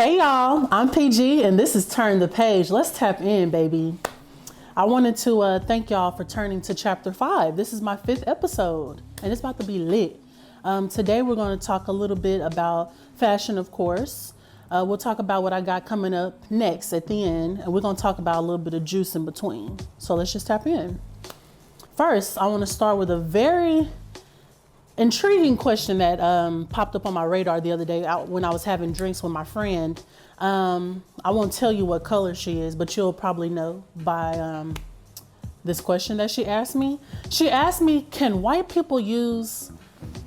Hey y'all, I'm PG and this is Turn the Page. Let's tap in, baby. I wanted to thank y'all for turning to Chapter 5. This is my 5th episode and it's about to be lit. Today we're going to talk a little bit about fashion, of course. We'll talk about what I got coming up next at the end, and we're going to talk about a little bit of juice in between. So let's just tap in. First, I want to start with a very intriguing question that popped up on my radar the other day when I was having drinks with my friend. I won't tell you what color she is, but you'll probably know by this question that she asked me. She asked me, can white people use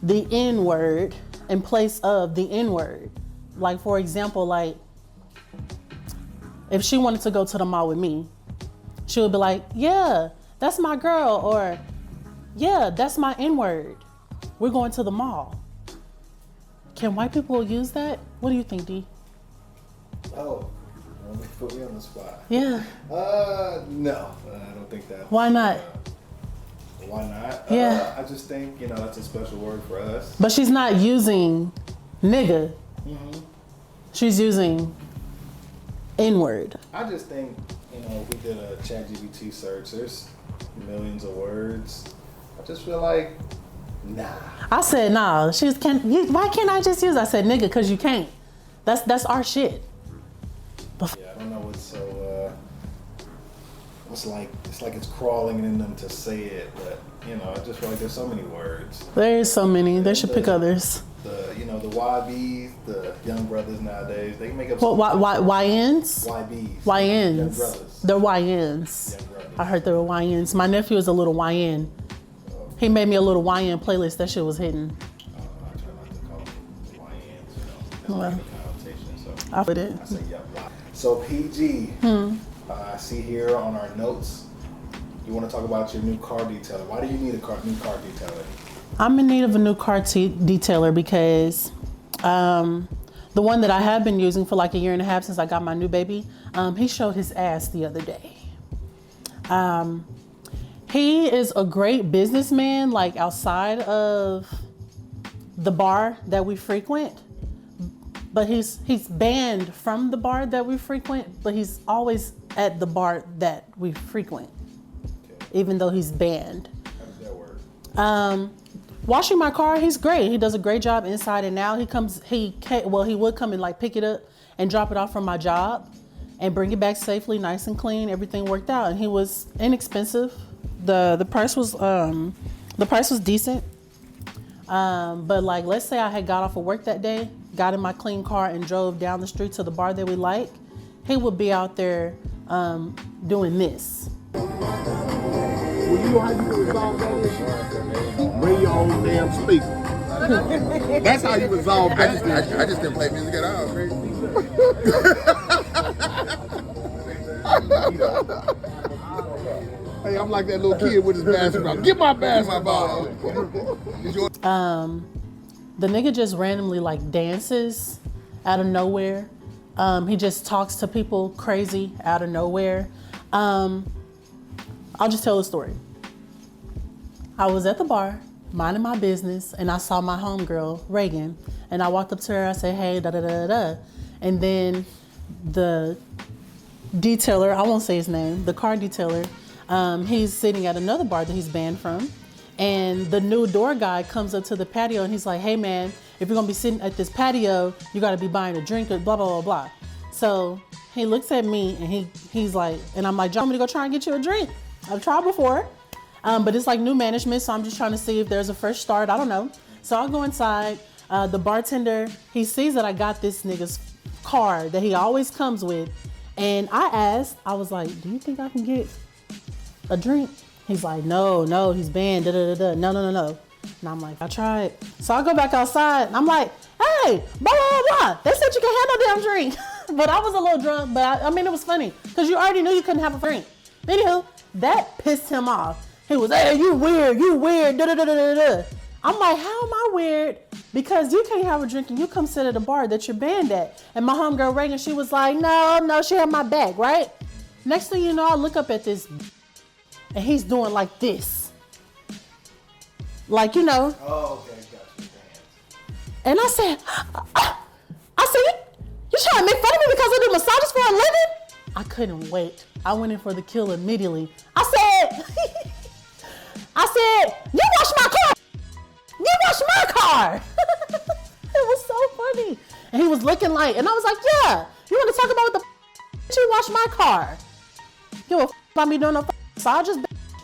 the N-word in place of the N-word? Like, for example, like if she wanted to go to the mall with me, she would be like, yeah, that's my girl, or yeah, that's my N-word. We're going to the mall. Can white people use that? What do you think, D? Oh, put me on the spot. Yeah. No, I don't think that. Why not? Why not? Yeah. I just think, that's a special word for us. But she's not using nigga. Mm-hmm. She's using N-word. I just think, if we did a ChatGPT search, there's millions of words. I just feel like, nah. I said, nah. Why can't I just use? I said, nigga, because you can't. That's our shit. Yeah, I don't know what's so. It's like it's crawling in them to say it, but I just feel like there's so many words. There's so many. They should pick others. The YBs, the young brothers nowadays, they can make up. What? YNs? YBs. YNs. Young brothers. They're YNs. Young brothers. I heard they were YNs. My nephew is a little YN. He made me a little YN playlist. That shit was hitting. I try not to call them YNs, Well, that's the connotation. So I put it. I say yeah. So PG, I see here on our notes, you want to talk about your new car detailer. Why do you need a new car detailer? I'm in need of a new car detailer because the one that I have been using for like a year and a half since I got my new baby, he showed his ass the other day. He is a great businessman, like outside of the bar that we frequent, but he's banned from the bar that we frequent, but he's always at the bar that we frequent, even though he's banned. How does that work? Washing my car, he's great. He does a great job inside and out. He would come and like pick it up and drop it off from my job and bring it back safely, nice and clean. Everything worked out, and he was inexpensive. The price was decent. But like, let's say I had got off of work that day, got in my clean car and drove down the street to the bar that we like, he would be out there doing this. Well, you know how you can resolve that issue? Bring your own damn speaker. That's how you resolve that issue. I just didn't play music at all, man. Hey, I'm like that little kid with his basketball. Get my basketball. The nigga just randomly like dances out of nowhere. He just talks to people crazy out of nowhere. I'll just tell the story. I was at the bar, minding my business, and I saw my homegirl, Reagan, and I walked up to her, I said, hey, da-da-da-da-da. And then the detailer, I won't say his name, the car detailer, he's sitting at another bar that he's banned from, and the new door guy comes up to the patio and he's like, hey man, if you're gonna be sitting at this patio, you gotta be buying a drink or blah, blah, blah, blah. So he looks at me and he's like, and I'm like, John, I'm gonna go try and get you a drink. I've tried before, but it's like new management, so I'm just trying to see if there's a fresh start. I don't know. So I'll go inside. The bartender, he sees that I got this nigga's card that he always comes with. And I was like, do you think I can get a drink? He's like, no, he's banned, da-da-da-da, no. And I'm like, I tried. So I go back outside and I'm like, hey, blah, blah, blah. They said you can handle damn drink. But I was a little drunk, but I mean, it was funny because you already knew you couldn't have a drink. Anywho, that pissed him off. He was, hey, you weird, da-da-da-da-da-da. I'm like, how am I weird? Because you can't have a drink and you come sit at a bar that you're banned at. And my homegirl Reagan, she was like, no, she had my back, right? Next thing you know, I look up at this and he's doing like this. Like, Oh, okay, got you. And I said, you trying to make fun massages for a living? I couldn't wait. I went in for the kill immediately. I said, you wash my car. You wash my car. It was so funny. And he was looking like, and I was like, yeah, you want to talk about what the you wash my car? You a about me doing no massages?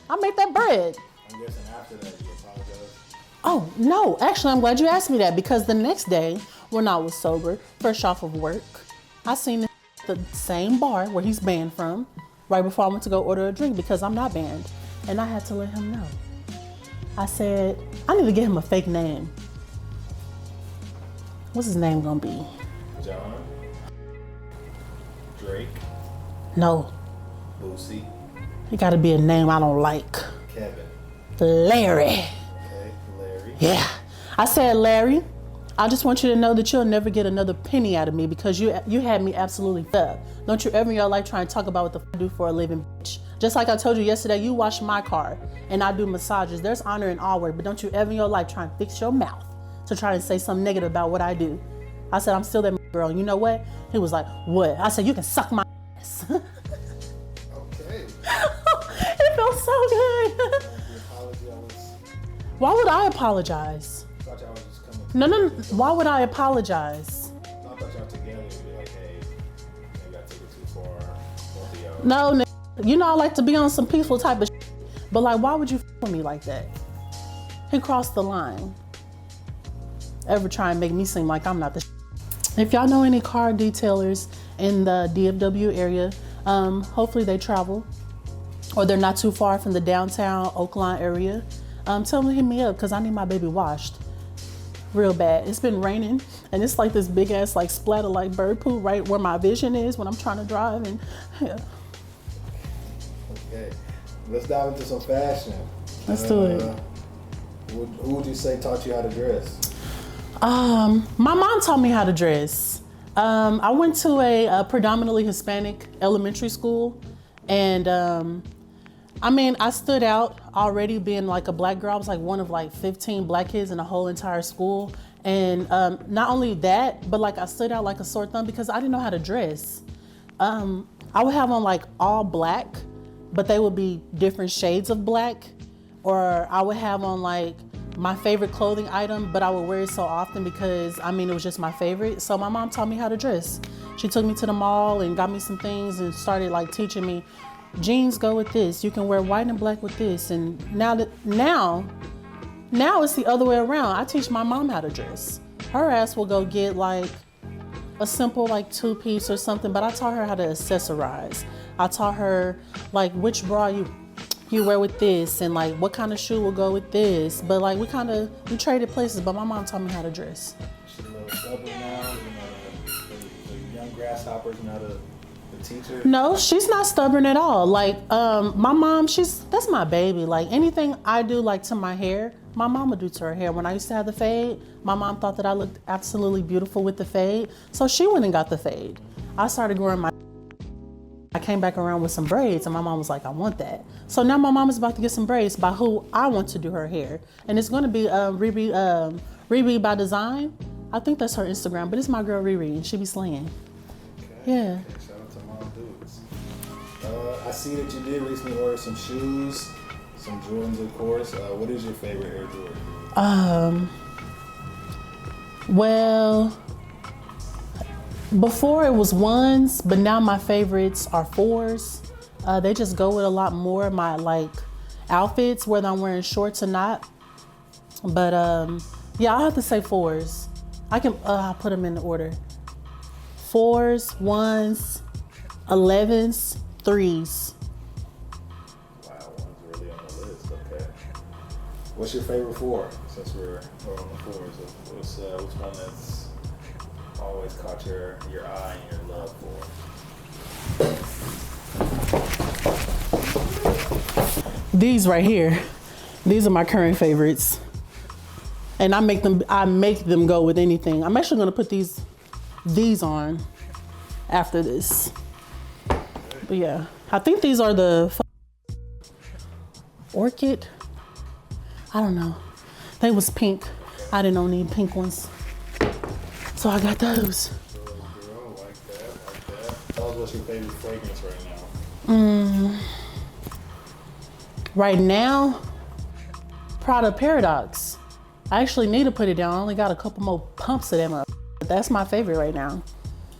I make that bread. I'm guessing after that you apologize. Oh, no. Actually, I'm glad you asked me that because the next day when I was sober, fresh off of work, I seen the same bar where he's banned from right before I went to go order a drink because I'm not banned. And I had to let him know. I said, I need to get him a fake name. What's his name gonna be? John? Drake? No. Boosie? It gotta be a name I don't like. Kevin? Larry. Okay, Larry. Yeah. I said, Larry, I just want you to know that you'll never get another penny out of me because you had me absolutely up. Don't you ever in your life try and talk about what the I do for a living, bitch. Just like I told you yesterday, you wash my car and I do massages. There's honor in all work, but don't you ever in your life try and fix your mouth to try and say something negative about what I do. I said, I'm still that girl. You know what? He was like, what? I said, you can suck my ass. Okay. It felt so good. Why would I apologize? I thought y'all was just coming. No. Why would I apologize? I thought y'all together would be like, hey, maybe I took it too far. Both of y'all. No, you know I like to be on some peaceful type of shit, but like, why would you f with me like that? He crossed the line. Ever try and make me seem like I'm not the shit. If y'all know any car detailers in the DFW area, hopefully they travel or they're not too far from the downtown Oakland area. Tell them to hit me up because I need my baby washed real bad. It's been raining and it's like this big ass like splatter like bird poo right where my vision is when I'm trying to drive and yeah. Okay, let's dive into some fashion. Let's do it. Who would you say taught you how to dress? My mom taught me how to dress. I went to a predominantly Hispanic elementary school and I stood out already being like a black girl. I was like one of like 15 black kids in the whole entire school. And not only that, but like I stood out like a sore thumb because I didn't know how to dress. I would have on like all black, but they would be different shades of black. Or I would have on like my favorite clothing item, but I would wear it so often because it was just my favorite. So my mom taught me how to dress. She took me to the mall and got me some things and started like teaching me, jeans go with this. You can wear white and black with this. And now it's the other way around. I teach my mom how to dress. Her ass will go get like a simple like 2-piece or something, but I taught her how to accessorize. I taught her like which bra you wear with this and like what kind of shoe will go with this. But like we traded places, but my mom taught me how to dress. She's a little stubborn now, the young grasshoppers now the teacher. No, she's not stubborn at all. Like my mom, that's my baby. Like anything I do like to my hair, my mom would do to her hair. When I used to have the fade, my mom thought that I looked absolutely beautiful with the fade. So she went and got the fade. I started growing I came back around with some braids and my mom was like, I want that. So now my mom is about to get some braids by who I want to do her hair. And it's going to be Riri by Design. I think that's her Instagram, but it's my girl Riri and she be slaying. Okay. Yeah. Okay, shout out to Mom Dudes. I see that you did recently order some shoes, some Jordans of course. What is your favorite Air Jordan? Well, before it was ones, but now my favorites are fours. They just go with a lot more of my like outfits, whether I'm wearing shorts or not. But yeah, I'll have to say fours. I'll put them in the order. Fours, ones, 11s, threes. Wow, one's really on the list. Okay. What's your favorite four? Since we're on the fours, which one that's always caught your eye and your love for? These right here, these are my current favorites. And I make them go with anything. I'm actually gonna put these on after this. But yeah, I think these are the Orchid. I don't know. They was pink. I didn't need pink ones. So I got those. Girl, like that. tell us what's your favorite fragrance right now. Right now, Prada Paradox. I actually need to put it down. I only got a couple more pumps of them up. That's my favorite right now.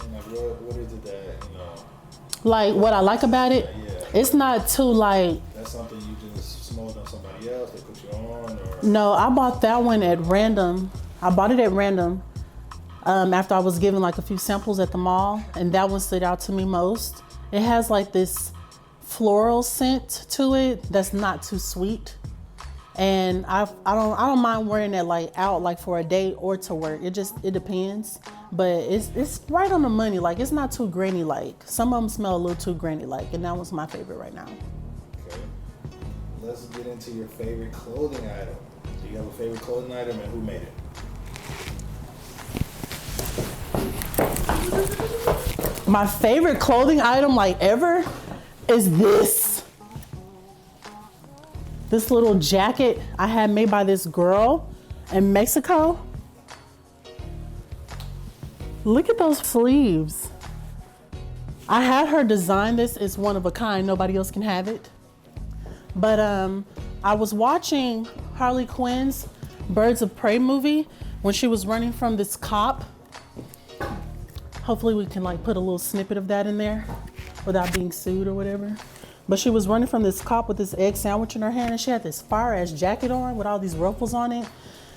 And like, what is it that, Like what I like about it, it's not too like. that's something you just smelled on somebody else, they put you on, or? No, I bought that one at random. I bought it at random after I was given like a few samples at the mall, and that one stood out to me most. It has like this floral scent to it that's not too sweet. And I don't mind wearing that like out like for a date or to work. It depends, but it's right on the money. Like it's not too granny like. Some of them smell a little too granny like, and that one's my favorite right now. Okay. Let's get into your favorite clothing item. Do you have a favorite clothing item, and who made it? My favorite clothing item like ever is this little jacket I had made by this girl in Mexico. Look at those sleeves. I had her design this. It's one of a kind. Nobody else can have it. But I was watching Harley Quinn's Birds of Prey movie when she was running from this cop. Hopefully we can like put a little snippet of that in there without being sued or whatever. But she was running from this cop with this egg sandwich in her hand, and she had this fire ass jacket on with all these ruffles on it.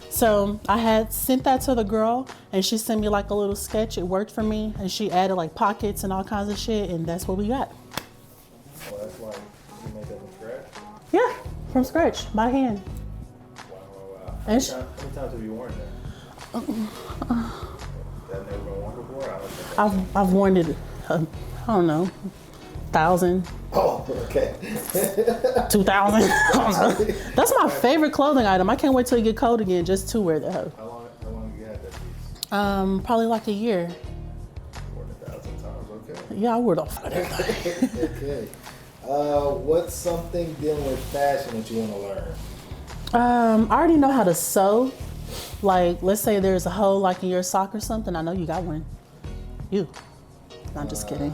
So I had sent that to the girl, and she sent me like a little sketch. It worked for me, and she added like pockets and all kinds of shit, and that's what we got. Oh, that's like, you made that from scratch? Yeah, from scratch, by hand. Wow. And How many times have you worn that? That never been worn before? I don't think that's I've worn it, I don't know, 1,000. Oh, okay. 2,000. That's my favorite clothing item. I can't wait till it get cold again just to wear that. How long have you had that piece? Probably like a year. More than 1,000 times, okay. Yeah, I wore it off of everything. Okay. What's something dealing with fashion that you want to learn? I already know how to sew. Like, let's say there's a hole like in your sock or something. I know you got one. You. I'm just kidding.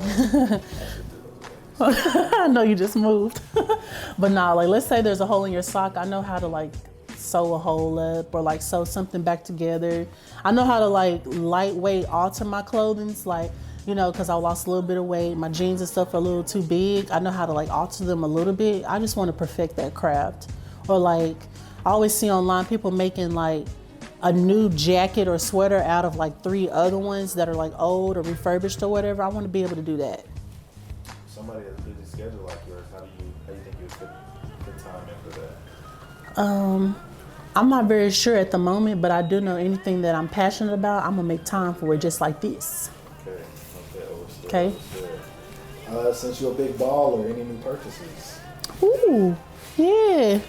I know you just moved. But nah, like let's say there's a hole in your sock. I know how to like sew a hole up or like sew something back together. I know how to like lightweight alter my clothing. Like, cause I lost a little bit of weight. My jeans and stuff are a little too big. I know how to like alter them a little bit. I just want to perfect that craft. Or like, I always see online people making like a new jacket or sweater out of like 3 other ones that are like old or refurbished or whatever. I want to be able to do that. Somebody has a busy schedule like yours. How do you think you would put time in for that? I'm not very sure at the moment, but I do know anything that I'm passionate about, I'm gonna make time for it just like this. Okay. Okay. Since you're a big baller, any new purchases? Ooh, yeah.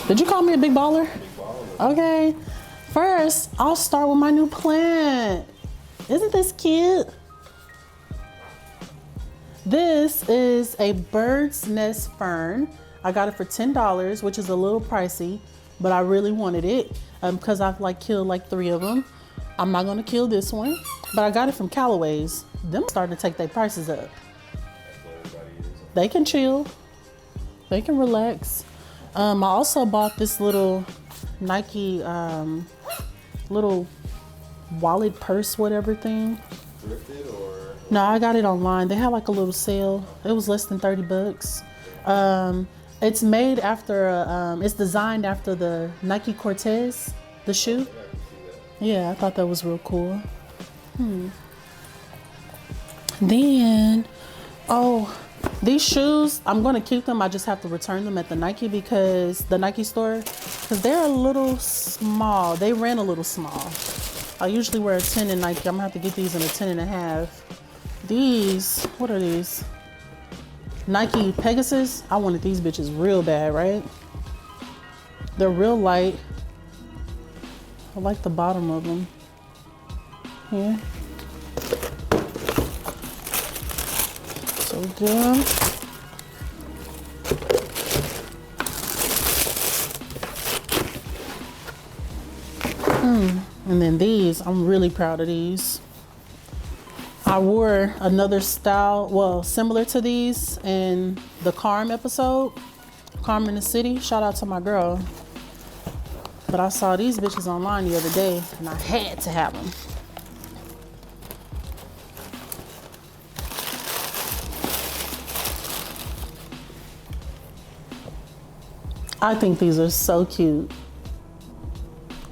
Did you call me a big baller? Big baller. Okay. First, I'll start with my new plant. Isn't this cute? This is a bird's nest fern. I got it for $10, which is a little pricey, but I really wanted it because I've like killed like 3 of them. I'm not gonna kill this one, but I got it from Callaway's. Them starting to take their prices up. That's what everybody is. They can chill. They can relax. I also bought this little Nike little wallet purse, whatever thing. Thrifted or? No, I got it online. They had like a little sale. It was less than $30. It's made after, it's designed after the Nike Cortez, the shoe. Yeah, I can see that. Yeah, I thought that was real cool. Then, these shoes, I'm gonna keep them. I just have to return them at the Nike store, because they're a little small. They ran a little small. I usually wear a 10 in Nike. I'm gonna have to get these in a 10.5. These, what are these? Nike Pegasus. I wanted these bitches real bad, right? They're real light. I like the bottom of them. Yeah. So good. And then these, I'm really proud of these. I wore another style, well, similar to these in the Carm episode, Carm in the City. Shout out to my girl. But I saw these bitches online the other day and I had to have them. I think these are so cute.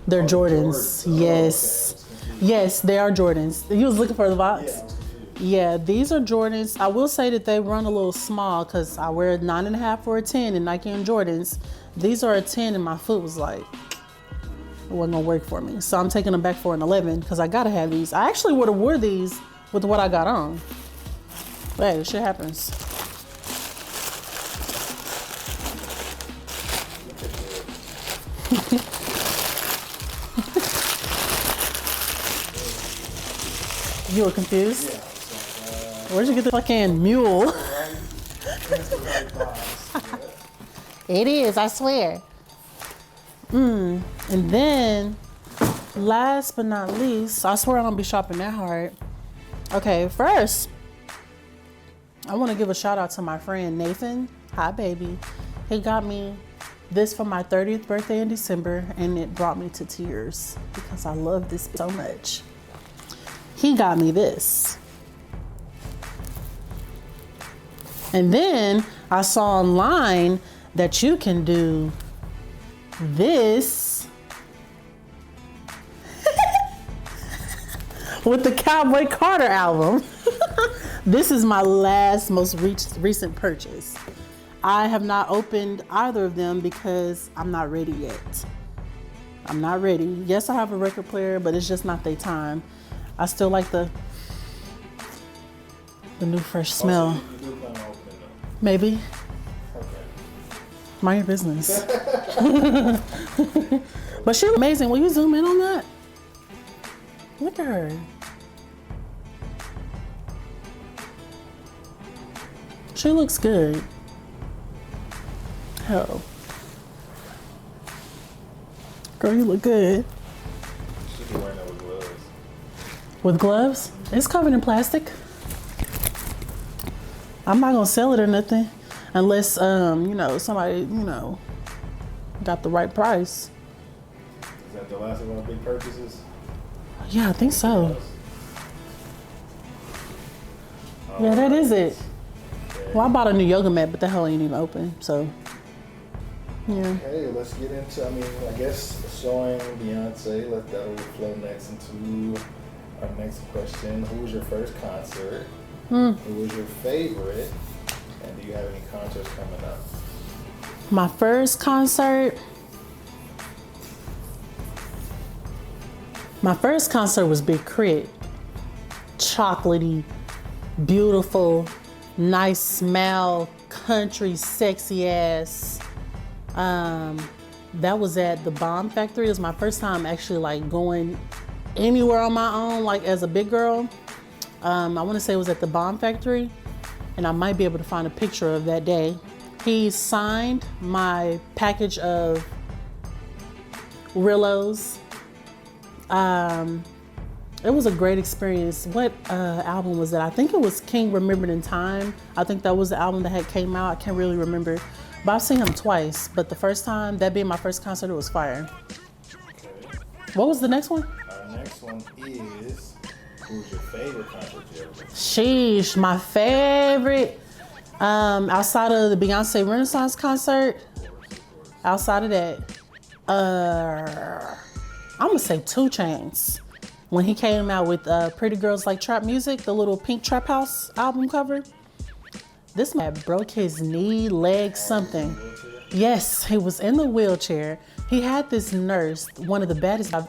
They're Jordans. Jordans. Yes. Okay. Yes, they are Jordans. You was looking for the box? Yeah, I was confused. Yeah, these are Jordans. I will say that they run a little small because I wear a 9.5 or a 10 in Nike and Jordans. These are a 10 and my foot was like, it wasn't gonna work for me. So I'm taking them back for an 11 because I gotta have these. I actually would have wore these with what I got on. But hey, shit happens. You were confused? Yeah, I was like, Where'd you get the fucking mule? right? That's the right box. Yeah. It is, I swear. And then, last but not least, I swear I don't be shopping that hard. Okay, first, I want to give a shout out to my friend Nathan. Hi, baby. He got me this for my 30th birthday in December, and it brought me to tears because I love this so much. He got me this. And then I saw online that you can do this with the Cowboy Carter album. This is my most recent purchase. I have not opened either of them because I'm not ready yet. I'm not ready. Yes, I have a record player, but it's just not their time. I still like the new fresh smell. Also, you do plan on opening them. Maybe. Okay. Mind your business. But she's amazing. Will you zoom in on that? Look at her. She looks good. Hell. Girl, you look good. Should be wearing that with gloves. With gloves? It's covered in plastic. I'm not gonna sell it or nothing unless somebody, got the right price. Is that the last of our big purchases? Yeah, I think so. Yeah, that is it. Well, I bought a new yoga mat, but the hell ain't even open, so yeah. Okay, let's get into, I guess showing Beyonce, let that overflow next into our next question. Who was your first concert? Who was your favorite? And do you have any concerts coming up? My first concert was Big Crit. Chocolatey, beautiful, nice smell, country, sexy ass. That was at the Bomb Factory. It was my first time actually like going anywhere on my own, like as a big girl. I want to say it was at the Bomb Factory, and I might be able to find a picture of that day. He signed my package of Rillos. It was a great experience. What album was that? I think it was King Remembered in Time. I think that was the album that had came out. I can't really remember. But I've seen him twice. But the first time, that being my first concert, it was fire. Okay. What was the next one? Our next one is, who's your favorite concert you ever been to? Sheesh, my favorite. Outside of the Beyonce Renaissance concert, outside of that, I'm gonna say 2 Chainz. When he came out with Pretty Girls Like Trap Music, the little pink Trap House album cover. This man broke his knee, leg, something. Yes, he was in the wheelchair. He had this nurse, one of the baddest I've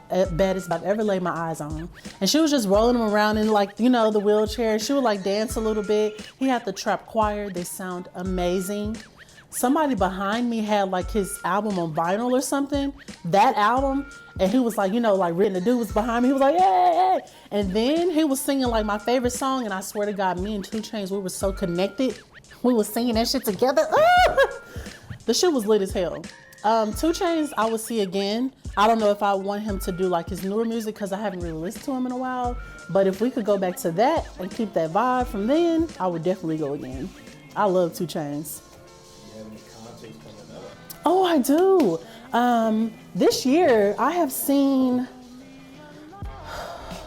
ever laid my eyes on. And she was just rolling him around in the wheelchair. She would dance a little bit. He had the trap choir. They sound amazing. Somebody behind me had his album on vinyl or something, that album. And he was written, the dude was behind me. He was like, hey, hey. And then he was singing my favorite song. And I swear to God, me and 2 Chainz, we were so connected. We were singing that shit together. The shit was lit as hell. 2 Chainz, I will see again. I don't know if I want him to do like his newer music because I haven't really listened to him in a while. But if we could go back to that and keep that vibe from then, I would definitely go again. I love 2 Chainz. You have any concerts coming up? Oh, I do. This year I've seen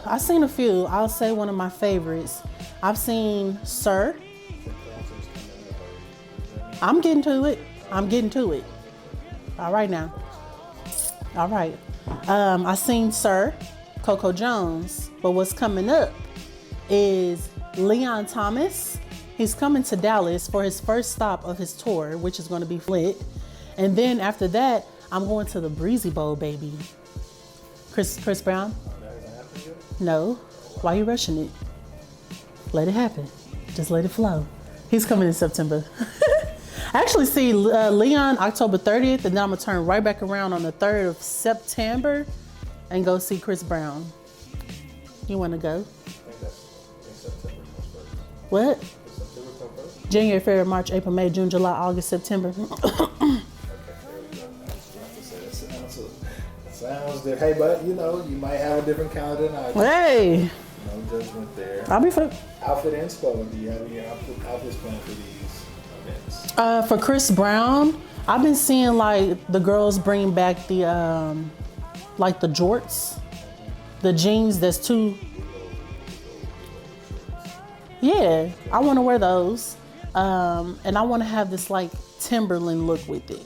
a few. I'll say one of my favorites. I've seen Sir. I'm getting to it. All right now. All right. I seen Sir, Coco Jones, but what's coming up is Leon Thomas. He's coming to Dallas for his first stop of his tour, which is going to be lit. And then after that, I'm going to the Breezy Bowl, baby. Chris Brown? No. Why are you rushing it? Let it happen. Just let it flow. He's coming in September. I actually see Leon October 30th, and then I'm going to turn right back around on the 3rd of September and go see Chris Brown. You want to go? I think September comes first. What? Does September come first? January, February, March, April, May, June, July, August, September. Okay, there we go. I was trying to say that sounds different. Hey, but you know, you might have a different calendar than I do. Hey, No judgment there. I'll be fine. Outfit inspo. Do you have any outfits planned for these events? For Chris Brown, I've been seeing like the girls bring back the like the jorts, the jeans that's too. Yeah, I want to wear those, and I want to have this like Timberland look with it.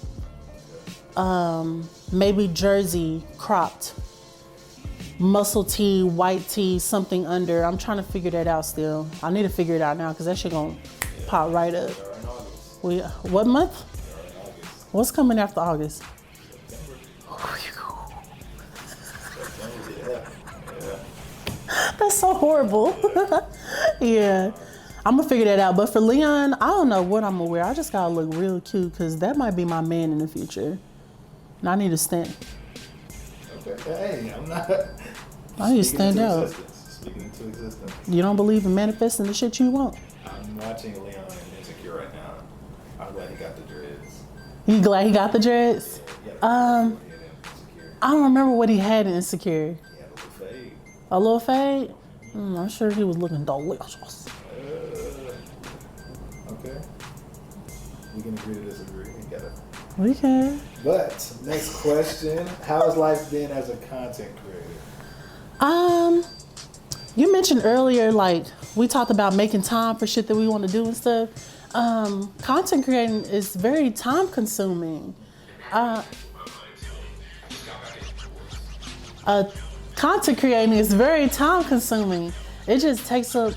Maybe jersey cropped, muscle tee, white tee, something under. I'm trying to figure that out still. I need to figure it out now because that shit gonna pop right up. What month? What's coming after August? That's so horrible. Yeah, I'm gonna figure that out. But for Leon, I don't know what I'm gonna wear. I just gotta look real cute because that might be my man in the future. And I need to stand. Okay. Hey, I'm not. I need to stand out. Speaking into existence. You don't believe in manifesting the shit you want? I'm watching Leon and Insecure right now. I'm glad he got the dreads. You glad he got the dreads? Yeah, I don't remember what he had in Insecure. he had a little fade. A little fade? I'm sure he was looking delicious. Okay. We can agree to disagree. We got it. We can. But next question: how has life been as a content creator? You mentioned earlier, like we talked about making time for shit that we want to do and stuff. Content creating is very time consuming. Content creating is very time consuming. It just takes up,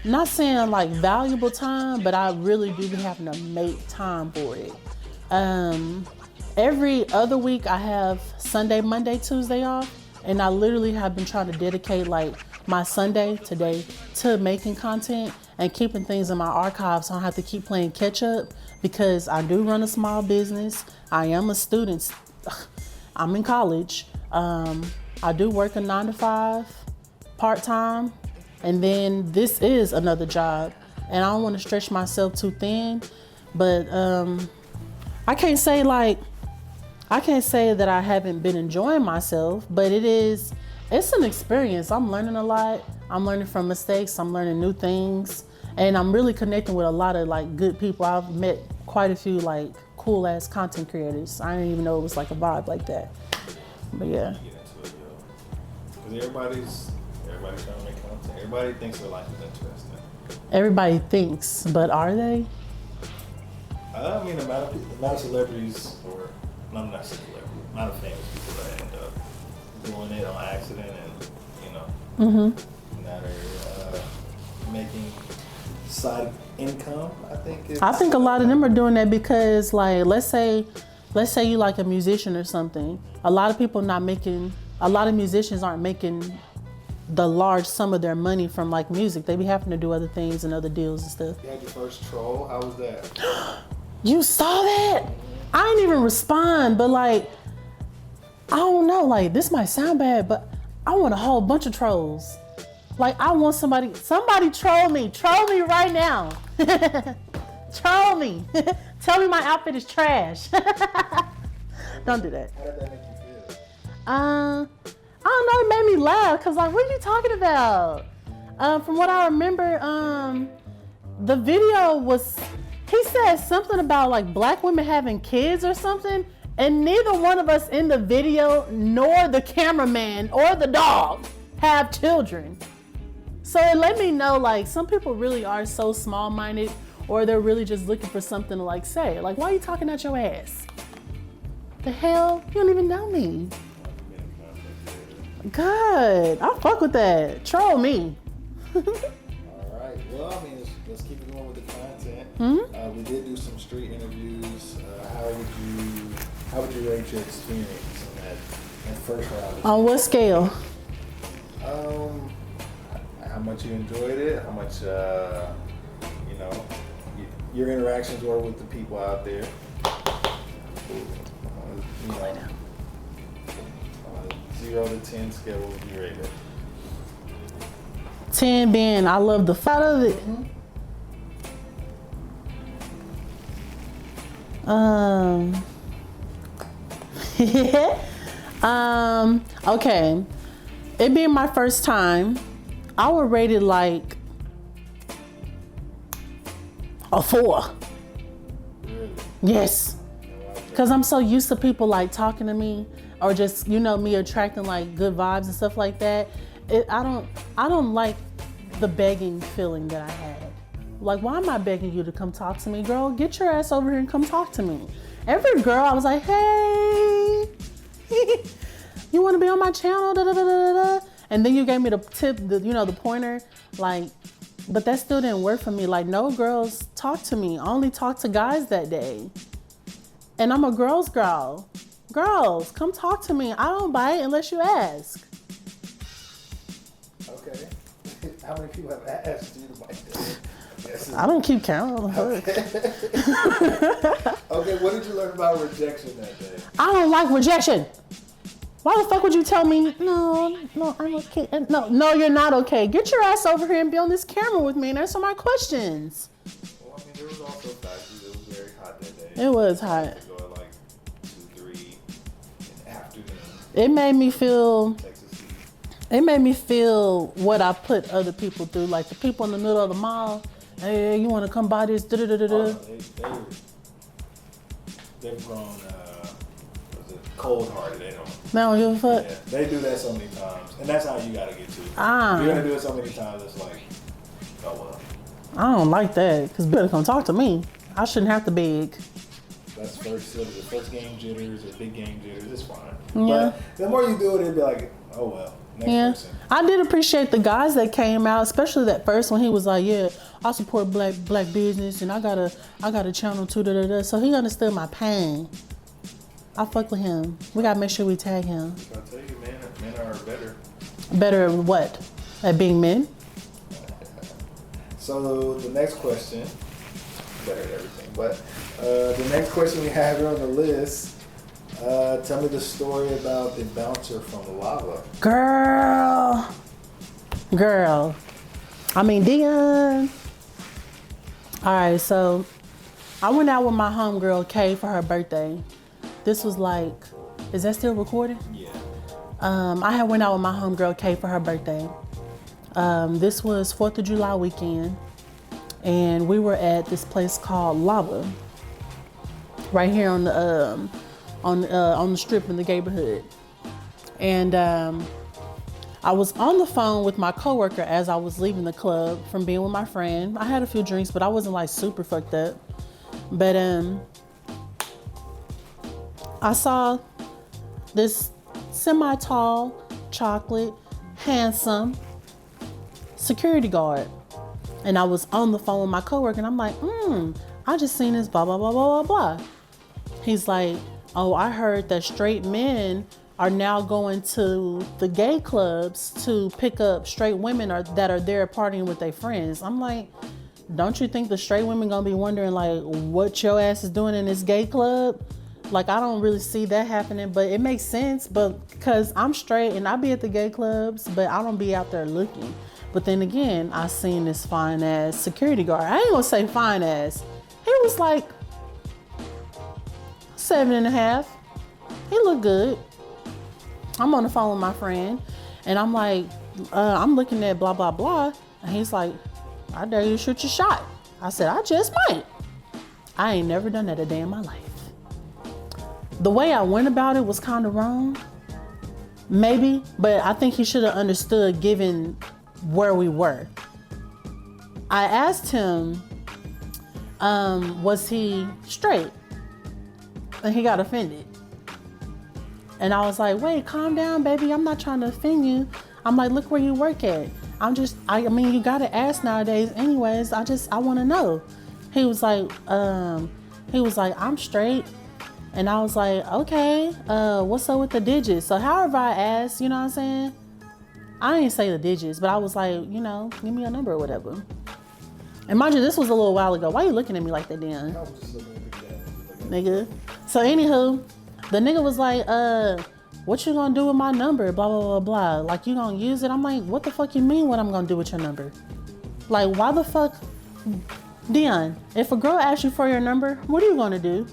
not saying like valuable time, but I really do be having to make time for it. Every other week I have Sunday, Monday, Tuesday off, and I literally have been trying to dedicate like my Sunday today to making content and keeping things in my archives so I don't have to keep playing catch up because I do run a small business. I am a student. I'm in college. I do work a 9-to-5 part-time, and then this is another job, and I don't want to stretch myself too thin, but I can't say that I haven't been enjoying myself, but it's an experience. I'm learning a lot. I'm learning from mistakes. I'm learning new things, and I'm really connecting with a lot of like good people. I've met quite a few like cool ass content creators. I didn't even know it was like a vibe like that. But yeah. Because everybody's trying to make content. Everybody thinks their life is interesting. Everybody thinks, but are they? I mean, the amount of celebrities, or not necessarily celebrities, amount of famous people that end up doing it on accident, and now they're making side income. I think a lot of them are doing that because, like, let's say you like a musician or something. A lot of musicians aren't making the large sum of their money from like music. They be having to do other things and other deals and stuff. You had your first troll. How was that? You saw that? I didn't even respond, but like, I don't know, like this might sound bad, but I want a whole bunch of trolls. Like I want somebody troll me right now. Troll me. Tell me my outfit is trash. Don't do that. How did that make you I don't know, it made me laugh because like, what are you talking about? From what I remember, the video was, he said something about like black women having kids or something, and neither one of us in the video, nor the cameraman or the dog, have children. So it let me know like some people really are so small-minded, or they're really just looking for something to like say. Like, why are you talking at your ass? The hell? You don't even know me. Good. I'll fuck with that. Troll me. All right. Well, I mean, let's keep it going with the content. We did do some street interviews. How would you rate your experience in that first round? On what scale? How much you enjoyed it? How much your interactions were with the people out there? 0 to 10 scale, what would you rate it? 10 being I love the fat of it. Okay. It being my first time, I would rate it like a 4. Really? Yes. Because I'm so used to people like talking to me, or just, me attracting like good vibes and stuff like that. I don't like the begging feeling that I had. Like, why am I begging you to come talk to me? Girl, get your ass over here and come talk to me. Every girl, I was like, hey, you want to be on my channel? Da, da, da, da, da. And then you gave me the tip, the pointer, like, but that still didn't work for me. Like, no girls talk to me. I only talk to guys that day. And I'm a girl's girl. Girls, come talk to me. I don't bite unless you ask. Okay. How many people have asked you to bite this? I don't keep count. Okay, what did you learn about rejection that day? I don't like rejection. Why the fuck would you tell me, no, I'm okay. No, you're not okay. Get your ass over here and be on this camera with me and answer my questions. Well, I mean, there was also factors. It was very hot that day. It was hot. It was like 2, 3 in the afternoon. It made me feel, Texas heat. it made me feel what I put other people through. Like the people in the middle of the mall, hey, you want to come buy this? They've grown cold-hearted. They don't give a fuck. Yeah, they do that so many times, and that's how you gotta get to it. You're gonna do it so many times. It's like, oh well. I don't like that, because better come talk to me. I shouldn't have to beg. That's first game jitters or big game jitters. It's fine. Yeah. But the more you do it, it'll be like, oh well. Next person. I did appreciate the guys that came out, especially that first one. He was like, yeah, I support black business, and I got a channel too. So he understood my pain. I fuck with him. We gotta make sure we tag him. I tell you, men are better. Better at what? At being men? So the next question, better at everything, but the next question we have here on the list, tell me the story about the bouncer from the lava. Girl. Dion. All right, so I went out with my homegirl Kay for her birthday. This was like, is that still recording? Yeah. I had went out with my homegirl Kay for her birthday. This was 4th of July weekend, and we were at this place called Lava, right here on the strip in the neighborhood. And I was on the phone with my coworker as I was leaving the club from being with my friend. I had a few drinks, but I wasn't like super fucked up. But I saw this semi-tall, chocolate, handsome security guard. And I was on the phone with my coworker, and I'm like, I just seen this blah, blah, blah, blah, blah, blah. He's like, oh, I heard that straight men are now going to the gay clubs to pick up straight women that are there partying with their friends. I'm like, don't you think the straight women gonna be wondering like what your ass is doing in this gay club? Like, I don't really see that happening, but it makes sense, but because I'm straight and I be at the gay clubs, but I don't be out there looking. But then again, I seen this fine ass security guard. I ain't gonna say fine ass. He was like 7.5. He looked good. I'm on the phone with my friend, and I'm like, I'm looking at blah, blah, blah. And he's like, I dare you to shoot your shot. I said, I just might. I ain't never done that a day in my life. The way I went about it was kind of wrong. Maybe, but I think he should have understood given where we were. I asked him, was he straight? And he got offended. And I was like, wait, calm down, baby. I'm not trying to offend you. I'm like, look where you work at. I mean, you gotta ask nowadays anyways. I want to know. He was like, I'm straight. And I was like, okay, what's up with the digits? So however I asked, you know what I'm saying? I didn't say the digits, but I was like, you know, give me a number or whatever. And mind you, this was a little while ago. Why are you looking at me like that, Dan? I was just looking at the camera. Nigga. So anywho, the nigga was like, what you gonna do with my number? Blah, blah, blah, blah. Like, you gonna use it? I'm like, what the fuck you mean what I'm gonna do with your number? Like, why the fuck? Dion, if a girl asks you for your number, what are you gonna do?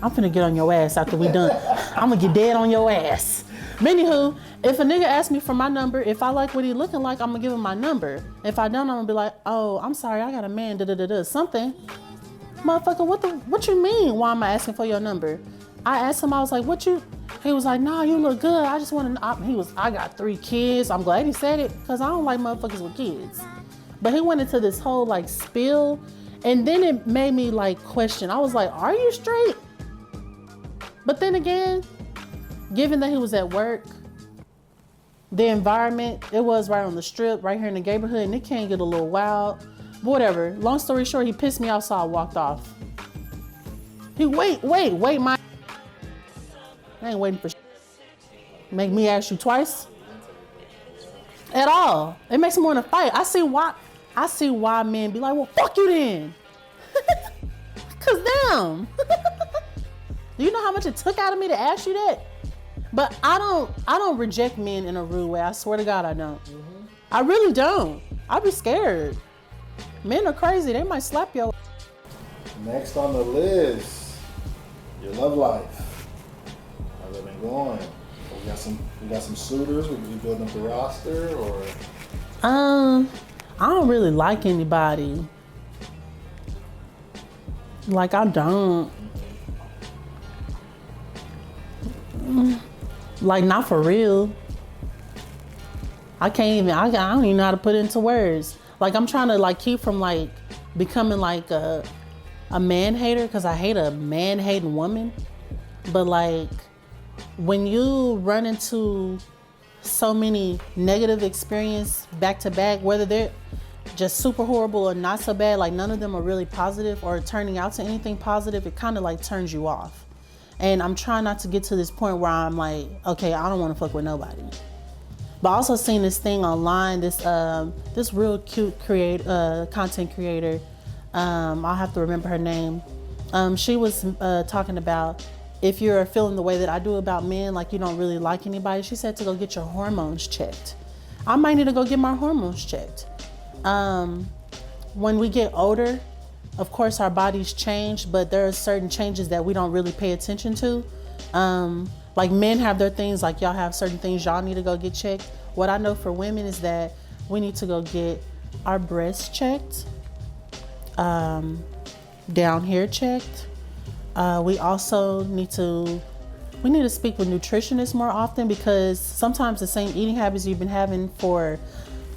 I'm finna get on your ass after we done. I'm gonna get dead on your ass. Anywho, if a nigga asks me for my number, if I like what he looking like, I'm gonna give him my number. If I don't, I'm gonna be like, oh, I'm sorry, I got a man, something. Motherfucker, what you mean? Why am I asking for your number? I asked him, I was like, he was like, nah, you look good. I just want to, I got 3 kids. I'm glad he said it, because I don't like motherfuckers with kids. But he went into this whole like spill, and then it made me like question. I was like, are you straight? But then again, given that he was at work, the environment, it was right on the strip, right here in the neighborhood, and it can get a little wild. Whatever. Long story short, he pissed me off, so I walked off. Wait, I ain't waiting for make me ask you twice. At all. It makes me want to fight. I see why men be like, well, fuck you then. Cause damn. Do you know how much it took out of me to ask you that? But I don't reject men in a rude way. I swear to God, I don't. Mm-hmm. I really don't. I'd be scared. Men are crazy. They might slap your. Next on the list, your love life. How's it been going? We got some suitors. We building up the roster, or? I don't really like anybody. Like, I don't. Like, not for real. I don't even know how to put it into words. Like, I'm trying to like keep from like becoming like a man hater, because I hate a man hating woman. But like, when you run into so many negative experience back to back, whether they're just super horrible or not so bad, like none of them are really positive or turning out to anything positive, it kind of like turns you off. And I'm trying not to get to this point where I'm like, okay, I don't want to fuck with nobody. But I also seen this thing online, this real cute content creator. I'll have to remember her name. She was talking about, if you're feeling the way that I do about men, like you don't really like anybody, she said to go get your hormones checked. I might need to go get my hormones checked. When we get older, of course our bodies change, but there are certain changes that we don't really pay attention to. Like men have their things, like y'all have certain things y'all need to go get checked. What I know for women is that we need to go get our breasts checked, down here checked. We also need to speak with nutritionists more often, because sometimes the same eating habits you've been having for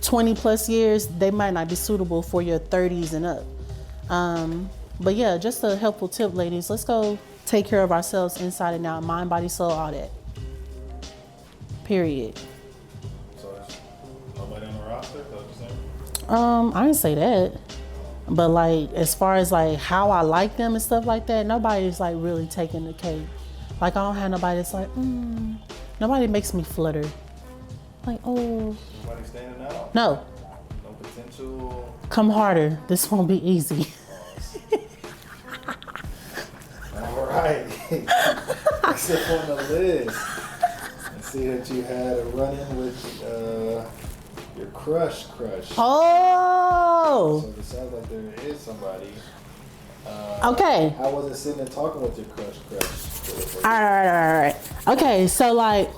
20 plus years, they might not be suitable for your 30s and up. But yeah, just a helpful tip, ladies. Let's go take care of ourselves inside and out, mind, body, soul, all that. Period. So nobody on the roster? Is that what you're saying? I didn't say that. But like, as far as like how I like them and stuff like that, nobody's like really taking the cake. Like, I don't have nobody that's like, nobody makes me flutter. Like, oh. Nobody standing out? No. No potential? Come harder. This won't be easy. All right. Next up on the list. I see that you had a run-in with your crush. Oh! So it sounds like there is somebody. Okay. How was it sitting and talking with your crush? All right. Okay, so like,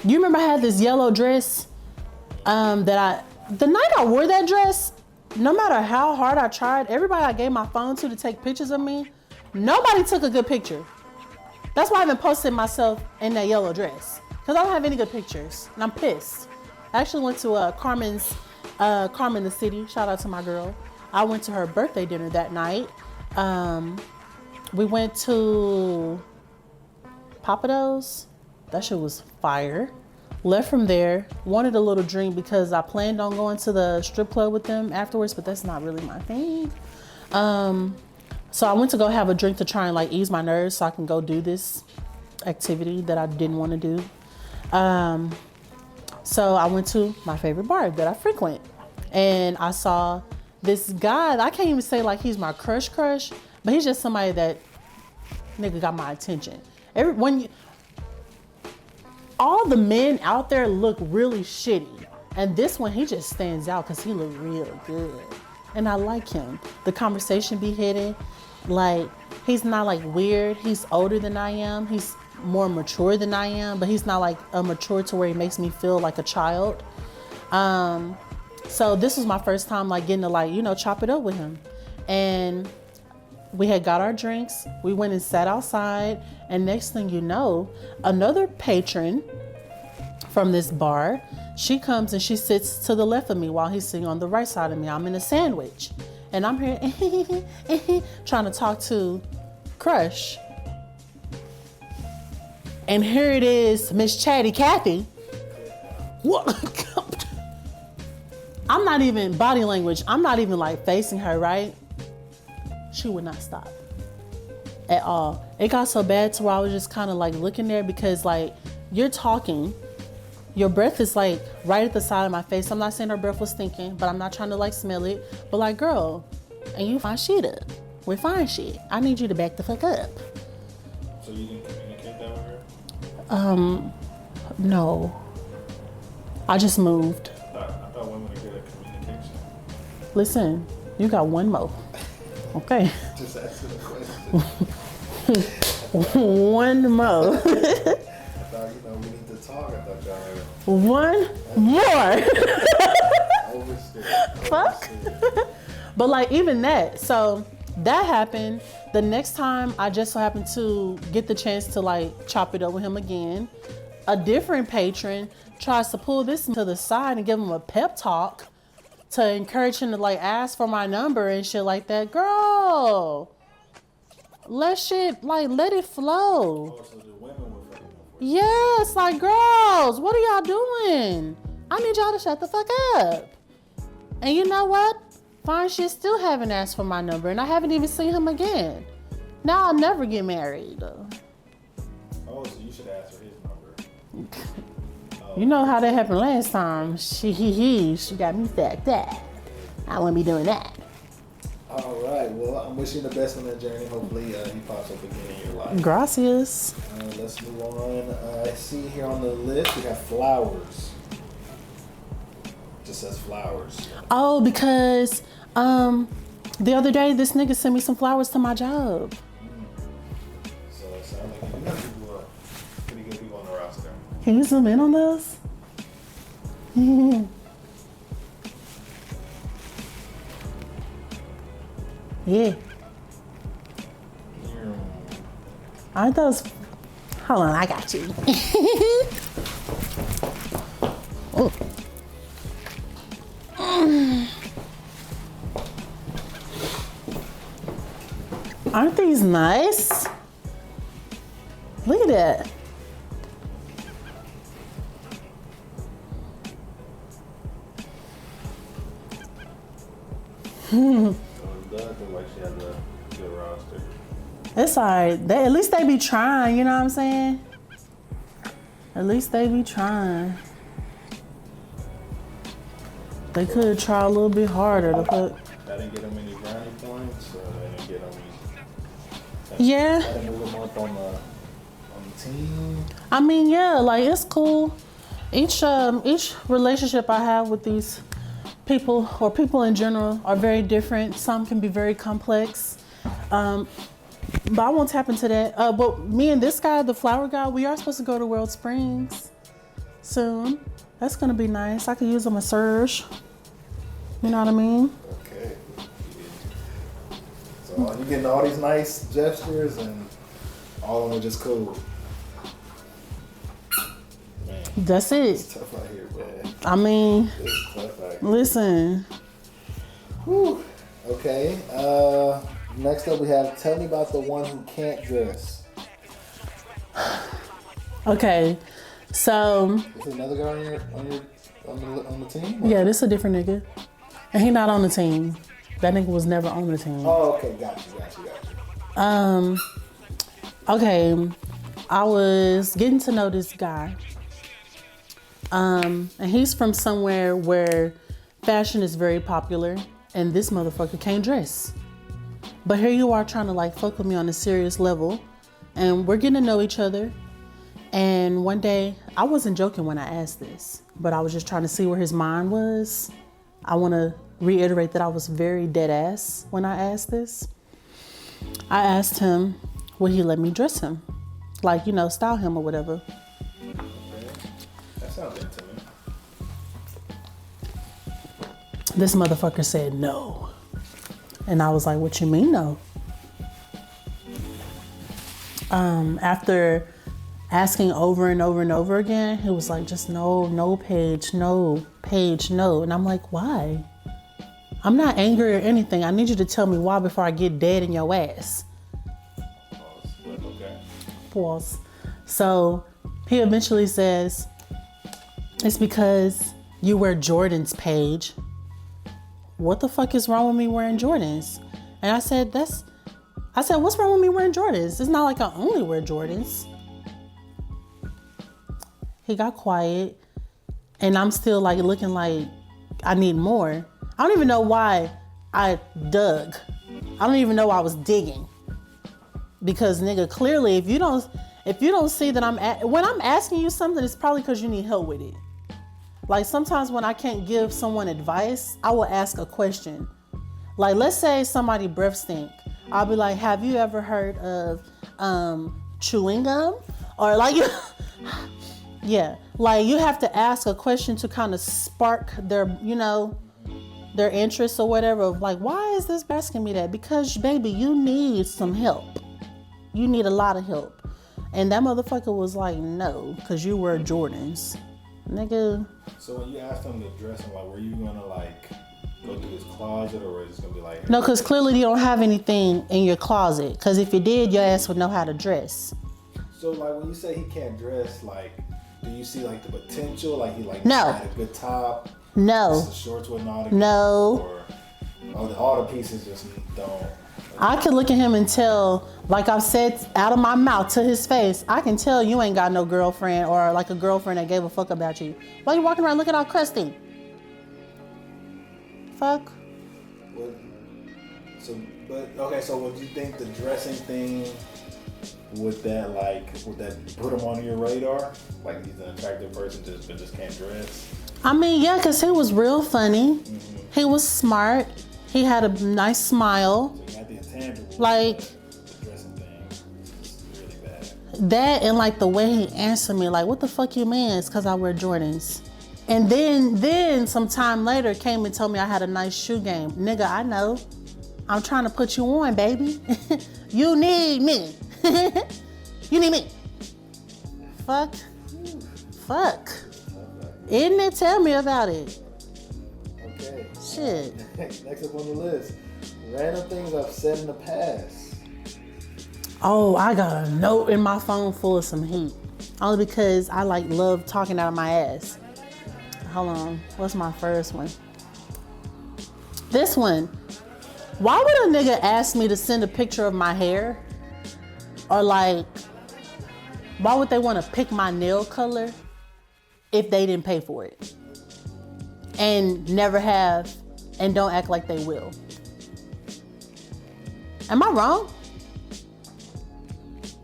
you remember I had this yellow dress the night I wore that dress, no matter how hard I tried, everybody I gave my phone to take pictures of me, nobody took a good picture. That's why I haven't posted myself in that yellow dress, because I don't have any good pictures, and I'm pissed. I actually went to Carmen the City, shout out to my girl. I went to her birthday dinner that night. We went to Papados. That shit was fire. Left from there, wanted a little drink because I planned on going to the strip club with them afterwards, but that's not really my thing. So I went to go have a drink to try and like ease my nerves so I can go do this activity that I didn't want to do. So I went to my favorite bar that I frequent, and I saw this guy. I can't even say like he's my crush, but he's just somebody that nigga got my attention. All the men out there look really shitty, and this one, he just stands out because he look real good, and I like him. The conversation be hitting. Like, he's not like weird. He's older than I am. He's more mature than I am, but he's not like a mature to where he makes me feel like a child. So this was my first time like getting to like, you know, chop it up with him. And we had got our drinks. We went and sat outside, and next thing you know, another patron from this bar, she comes and she sits to the left of me while he's sitting on the right side of me. I'm in a sandwich, and I'm here trying to talk to Crush. And here it is, Miss Chatty Cathy. What? I'm not even body language. I'm not even like facing her, right? She would not stop at all. It got so bad to where I was just kind of like looking there, because like you're talking, your breath is like right at the side of my face. I'm not saying her breath was stinking, but I'm not trying to like smell it. But like, girl, and you fine shit up. We're fine shit. I need you to back the fuck up. So you didn't communicate that with her? No. I just moved. I thought women are good at communication. Listen, you got one more. Okay. Just asking a question. One more. I thought, we need to talk. I thought y'all One more. overstood. Fuck. But like even that, so that happened. The next time I just so happened to get the chance to like chop it up with him again. A different patron tries to pull this to the side and give him a pep talk to encourage him to like ask for my number and shit like that. Girl, let it flow. Oh, so the women were fucking over. Yes, like girls, what are y'all doing? I need y'all to shut the fuck up. And you know what? Fine shit still haven't asked for my number, and I haven't even seen him again. Now I'll never get married. Oh, so you should ask for his number. You know how that happened last time. She got me stacked that. I wouldn't be doing that. All right. Well, I'm wishing you the best on that journey. Hopefully, he pops up again in your life. Gracias. Let's move on. I see here on the list we have flowers. Just says flowers. Oh, because the other day this nigga sent me some flowers to my job. So it sounds like you got people, pretty good people on the roster. Can you zoom in on those? Yeah. Aren't those? Hold on, I got you. Oh. Aren't these nice? Look at that. It does look like she has a good roster. It's alright. At least they be trying, you know what I'm saying? At least they be trying. They could try a little bit harder to put. I didn't get them any brownie points, or I didn't get them. Yeah. I didn't move them up on the team. I mean, yeah, like it's cool. Each relationship I have with these people or people in general are very different. Some can be very complex, But I won't tap into that. But me and this guy, the flower guy, we are supposed to go to World Springs soon. That's gonna be nice. I could use a massage. You know what I mean? Okay. So you getting all these nice gestures and all of them are just cool. Man, That's it's it. tough out here, man. I mean, It's tough out here. listen. Whew. Okay. Next up we have tell me about the one who can't dress. Okay, so Is there another guy on the team? yeah, this a different nigga, and he not on the team. That nigga was never on the team. Oh, okay, got you. Okay, I was getting to know this guy, and he's from somewhere where fashion is very popular, and this motherfucker can't dress. But here you are trying to like fuck with me on a serious level, and we're getting to know each other. And one day, I wasn't joking when I asked this, but I was just trying to see where his mind was. I want to reiterate that I was very dead ass when I asked this. I asked him, would he let me dress him? Like, you know, style him or whatever. Okay. That sounds intimate. This motherfucker said no. And I was like, what you mean no? After asking over and over and over again, he was like, just no, Paige, no. And I'm like, why? I'm not angry or anything. I need you to tell me why before I get dead in your ass. Okay. Pause. So he eventually says, it's because you wear Jordans, Paige. What the fuck is wrong with me wearing Jordans? And I said, what's wrong with me wearing Jordans? It's not like I only wear Jordans. He got quiet, and I'm still like looking like I need more. I don't even know why I dug. I don't even know why I was digging. Because nigga, clearly if you don't see that when I'm asking you something, it's probably because you need help with it. Like sometimes when I can't give someone advice, I will ask a question. Like let's say somebody breath stink. I'll be like, have you ever heard of chewing gum? Or like, yeah, like you have to ask a question to kind of spark their interest or whatever. Of like, why is this asking me that? Because baby, you need some help. You need a lot of help. And that motherfucker was like, no, because you wear Jordans. Nigga. So when you asked him to dress him, like, were you gonna like go through his closet, or was it gonna be like? No, because clearly you don't have anything in your closet. Because if you did, your ass would know how to dress. So like when you say he can't dress, like, do you see like the potential? Like he like No. had a good top. No. The shorts were not. No. Or all the pieces just don't. I can look at him and tell, like I've said out of my mouth to his face, I can tell you ain't got no girlfriend or like a girlfriend that gave a fuck about you. Why you walking around looking all crusty? Fuck. So would you think the dressing thing, would that put him on your radar? Like he's an attractive person but just can't dress? I mean, yeah, because he was real funny. Mm-hmm. He was smart. He had a nice smile. So you had the intangible. Like the dressing thing is really bad. that, and like the way he answered me, like, what the fuck you mean? It's because I wear Jordans. And then some time later came and told me I had a nice shoe game. Nigga, I know. I'm trying to put you on, baby. You need me. You need me. Fuck. Isn't it? Tell me about it. Okay. Shit. Next up on the list, random things I've said in the past. Oh, I got a note in my phone full of some heat. Only because I love talking out of my ass. Hold on. What's my first one? This one. Why would a nigga ask me to send a picture of my hair? Or like, why would they want to pick my nail color if they didn't pay for it? And never have, and don't act like they will. Am I wrong?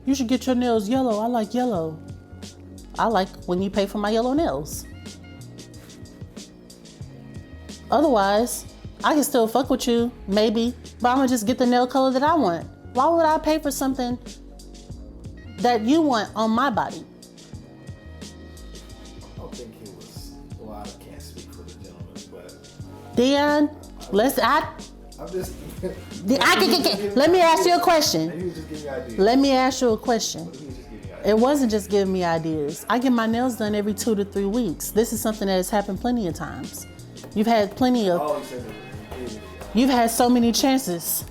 You should get your nails yellow. I like yellow. I like when you pay for my yellow nails. Otherwise, I can still fuck with you, maybe, but I'm gonna just get the nail color that I want. Why would I pay for something that you want on my body? I don't think he was. Well, I can't speak for the gentleman, but Dion, I'm just. let me ask you a question. Maybe he was just giving you ideas. Let me ask you a question. Maybe he was just giving you ideas. It wasn't just giving me ideas. I get my nails done every 2 to 3 weeks. This is something that has happened plenty of times. You've had plenty of. Oh, he said that. You've had so many chances.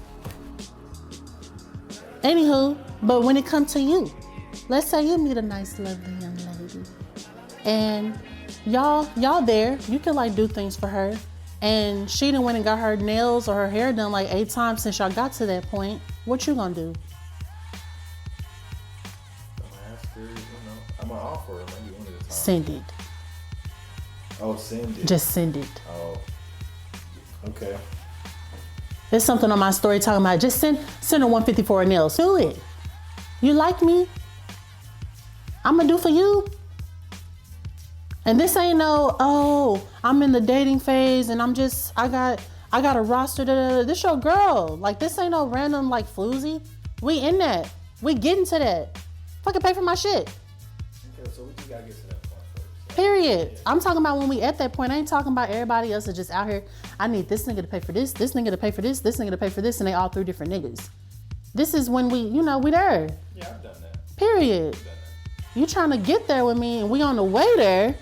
Anywho, but when it comes to you, let's say you meet a nice, lovely young lady, and y'all there, you can like do things for her, and she done went and got her nails or her hair done like 8 times since y'all got to that point. What you gonna do? I'm ask her, I'm gonna offer her maybe one at a time. Send it. Oh, send it. Just send it. Oh. Okay. There's something on my story talking about just send her 150 for her nails. Do it. You like me? I'm gonna do for you. And this ain't no, oh, I'm in the dating phase and I got a roster. This your girl. Like this ain't no random like floozy. We in that. We getting to that. Fucking pay for my shit. Okay, so we just gotta get to that point first. Period. I'm talking about when we at that point. I ain't talking about everybody else is just out here. I need this nigga to pay for this nigga to pay for this nigga to pay for this, and they all 3 different niggas. This is when we there. Yeah, I've done that. Period. I've done You trying to get there with me, and we on the way there.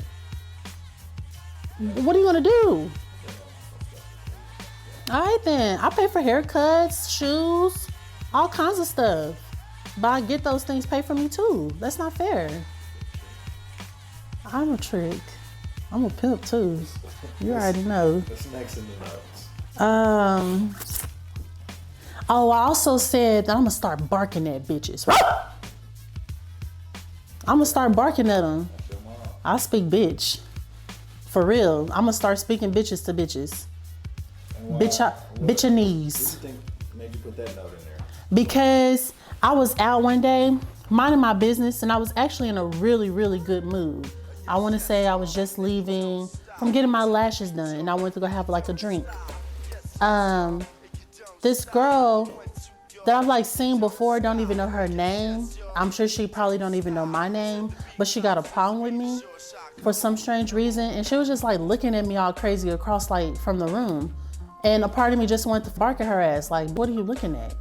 What are you gonna do? All right then. I pay for haircuts, shoes, all kinds of stuff. But I get those things paid for me too. That's not fair. I'm a trick. I'm a pimp too. You already know. What's next in the notes? Oh, I also said that I'm gonna start barking at bitches. I'm gonna start barking at them. That's your mom. I speak bitch. For real. I'm gonna start speaking bitches to bitches. And why? Bitchanese. What do you think made you put that note in there? Because I was out one day minding my business and I was actually in a really, really good mood. I want to say I was just leaving from getting my lashes done and I went to go have like a drink. This girl that I've like seen before, don't even know her name. I'm sure she probably don't even know my name, but she got a problem with me for some strange reason. And she was just like looking at me all crazy across like from the room. And a part of me just wanted to bark at her ass. Like, what are you looking at?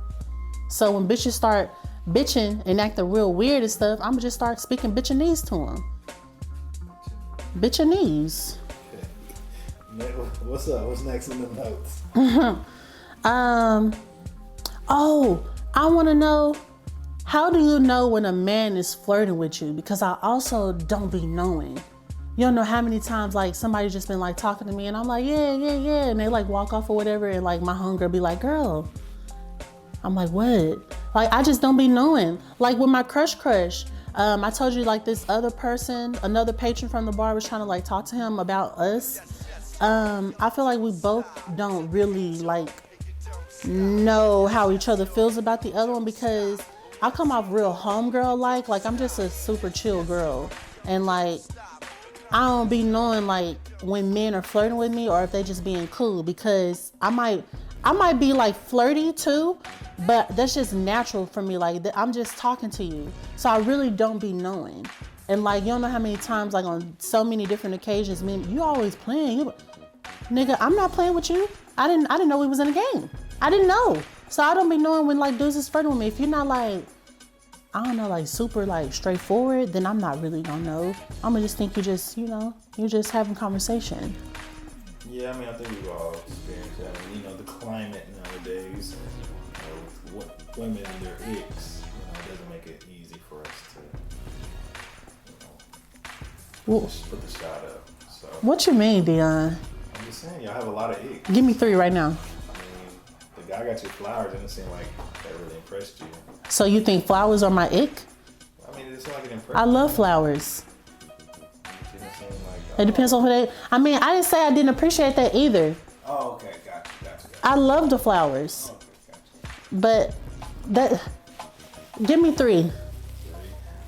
So when bitches start bitching and acting real weird and stuff, I'm gonna just start speaking bitchanese to them. Bitchanese. Okay. What's up? What's next in the notes? Oh, I wanna know, how do you know when a man is flirting with you? Because I also don't be knowing. You don't know how many times like somebody just been like talking to me and I'm like, yeah. And they like walk off or whatever and like my homegirl be like, girl. I'm like, what? Like, I just don't be knowing. Like with my crush. I told you like this other person, another patron from the bar was trying to like talk to him about us. I feel like we both don't really like know how each other feels about the other one because I come off real homegirl like I'm just a super chill girl. And like, I don't be knowing like when men are flirting with me or if they just being cool because I might be like flirty too, but that's just natural for me. Like I'm just talking to you. So I really don't be knowing. And like, you don't know how many times like on so many different occasions, man, you always playing. Nigga, I'm not playing with you. I didn't know we was in a game. I didn't know. So I don't be knowing when like dudes is flirting with me. If you're not like, I don't know, like super like straightforward, then I'm not really gonna know. I'm gonna just think you just, you're just having conversation. Yeah, I mean, I think we've all experienced that. I mean, the climate nowadays, with women and their icks, it doesn't make it easy for us to, just put the shot up. So. What you mean, Dion? I'm just saying, y'all have a lot of icks. Give me 3 right now. I mean, the guy got you flowers, and it seemed like that really impressed you. So you think flowers are my ick? I mean, it seemed like it impressed I you. love flowers. It didn't seem like, It depends on who they. I mean, I didn't say I didn't appreciate that either. Oh, okay, gotcha. I love the flowers, Okay, gotcha. but that. Give me 3.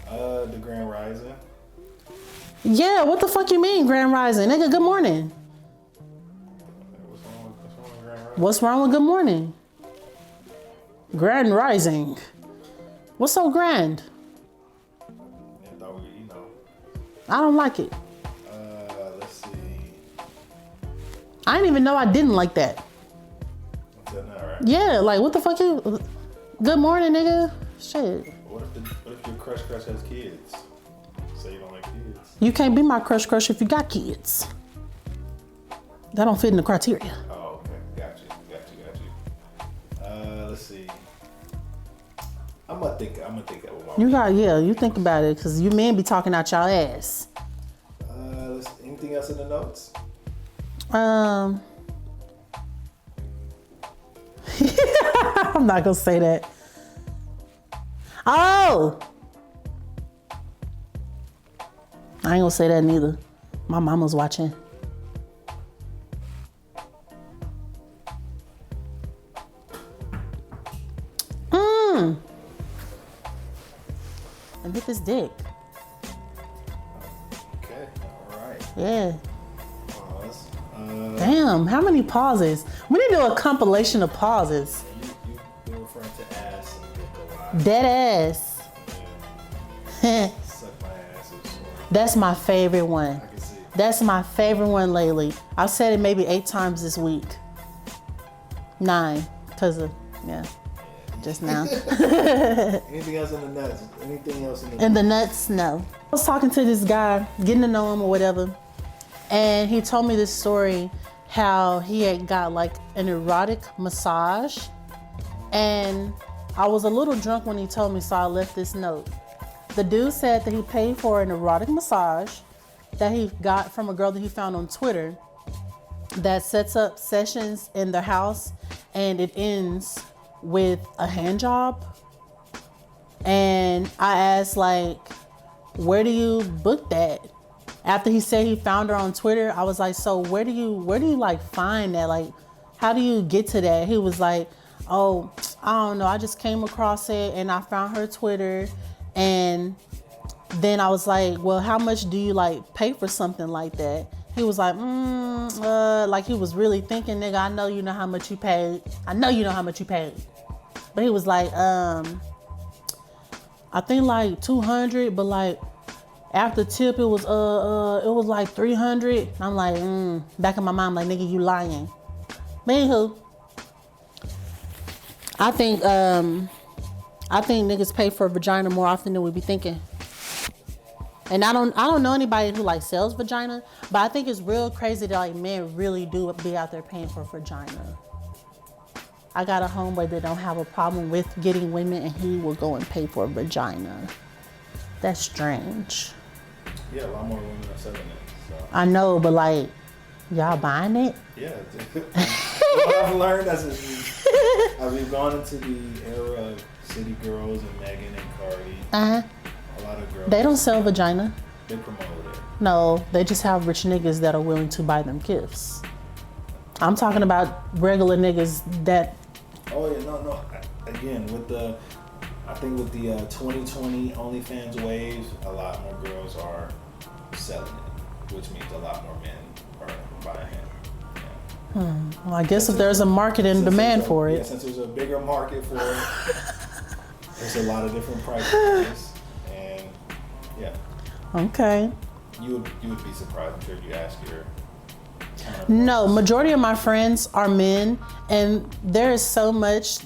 The Grand Rising. Yeah, what the fuck you mean, Grand Rising, nigga? Good morning. What's wrong with Grand What's wrong with good morning? Grand rising. What's so grand? And thought we, I don't like it. let's see. I didn't even know I didn't like that. Until now, right? Yeah, like what the fuck you? Good morning, nigga. Shit. What if your crush has kids? Say you don't like kids. You can't be my crush if you got kids. That don't fit in the criteria. Oh, okay. Got you. Let's see. I'm gonna think that with my You think about it, cause you men be talking out y'all ass. Anything else in the notes? I'm not gonna say that. Oh! I ain't gonna say that neither. My mama's watching. And with his dick. Okay, alright. Yeah. Pause. Damn, how many pauses? We need to do a compilation of pauses. You're referring to ass and dick a lot. Dead ass. Suck my ass or something. That's my favorite one. I can see it. That's my favorite one lately. I've said it maybe 8 times this week. 9, because of, just now. Anything else in the nuts? Anything else in the And the nuts, no. I was talking to this guy, getting to know him or whatever, and he told me this story, how he had got like an erotic massage, and I was a little drunk when he told me, so I left this note. The dude said that he paid for an erotic massage that he got from a girl that he found on Twitter that sets up sessions in their house, and it ends with a hand job. And I asked, like, where do you book that? After he said he found her on Twitter, I was like, so where do you like find that? Like, how do you get to that? He was like, oh, I don't know. I just came across it and I found her Twitter. And then I was like, well, how much do you like pay for something like that? He was like, like he was really thinking, nigga, I know you know how much you paid. I know you know how much you paid. But he was like, I think like 200, but like after tip, it was like 300. I'm like, back in my mind, like, nigga, you lying. But anywho, I think niggas pay for a vagina more often than we be thinking. And I don't know anybody who like sells vagina, but I think it's real crazy that like men really do be out there paying for vagina. I got a homeboy that don't have a problem with getting women, and he will go and pay for a vagina. That's strange. Yeah, a lot more women are selling it. So. I know, but like, y'all buying it? Yeah. What I've learned as we've gone into the era of City Girls and Megan and Cardi, a lot of girls. They don't sell vagina. They promote it. No, they just have rich niggas that are willing to buy them gifts. I'm talking about regular niggas that. Oh yeah, no. Again, I think with the 2020 OnlyFans wave, a lot more girls are selling it, which means a lot more men are buying it. Yeah. Well, I guess if there's a market and demand for it. Yeah, since there's a bigger market for it, there's a lot of different price points, and yeah. Okay. You would be surprised. I'm sure if you ask your. No, majority of my friends are men, and there is so much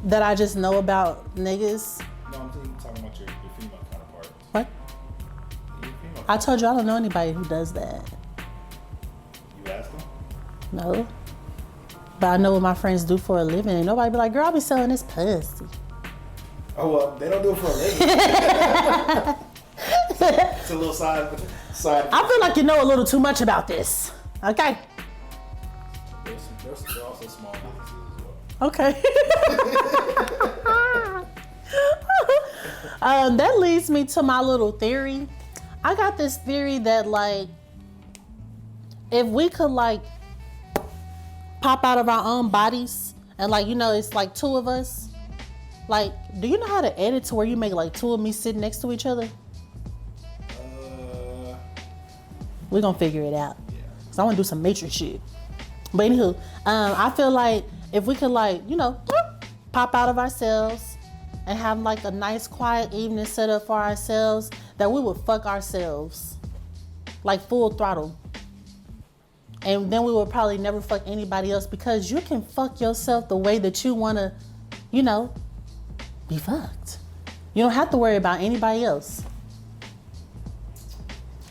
that I just know about niggas. No, I'm talking about your female counterparts. What? Your female I told you I don't know anybody who does that. You ask them? No. But I know what my friends do for a living, and nobody be like, girl, I be selling this pussy. Oh, well, they don't do it for a living. It's a little side. I feel like you know a little too much about this. Okay. They're also small businesses as well. Okay. That leads me to my little theory. I got this theory that like, if we could like pop out of our own bodies and like, you know, it's like 2 of us. Like, do you know how to edit to where you make like 2 of me sitting next to each other? We're gonna figure it out. Yeah. Cause I wanna do some Matrix shit. But anywho, I feel like if we could like, pop out of ourselves and have like a nice quiet evening set up for ourselves, that we would fuck ourselves like full throttle. And then we would probably never fuck anybody else, because you can fuck yourself the way that you want to, be fucked. You don't have to worry about anybody else.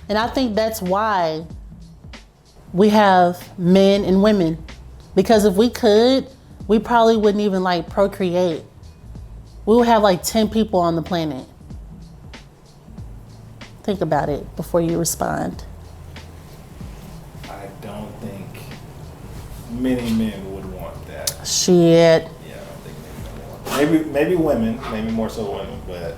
And I think that's why we have men and women. Because if we could, we probably wouldn't even like procreate. We would have like 10 people on the planet. Think about it before you respond. I don't think many men would want that. Shit. Yeah, I don't think many men would want that. Maybe women, maybe more so women, but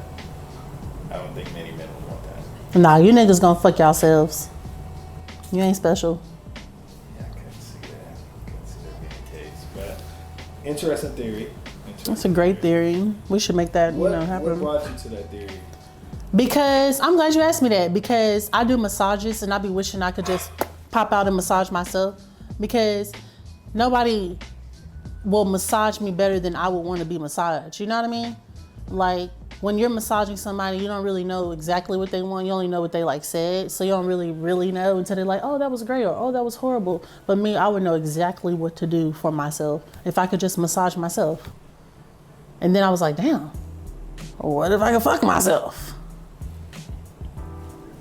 I don't think many men would want that. Nah, you niggas gonna fuck yourselves. You ain't special. Yeah, I couldn't see that being the case. But interesting theory. That's a great theory. We should make that, happen. What brought you to that theory? Because I'm glad you asked me that, because I do massages and I be wishing I could just pop out and massage myself, because nobody will massage me better than I would want to be massaged. You know what I mean? Like when you're massaging somebody, you don't really know exactly what they want. You only know what they like said. So you don't really know until they're like, oh, that was great, or oh, that was horrible. But me, I would know exactly what to do for myself if I could just massage myself. And then I was like, damn, what if I could fuck myself?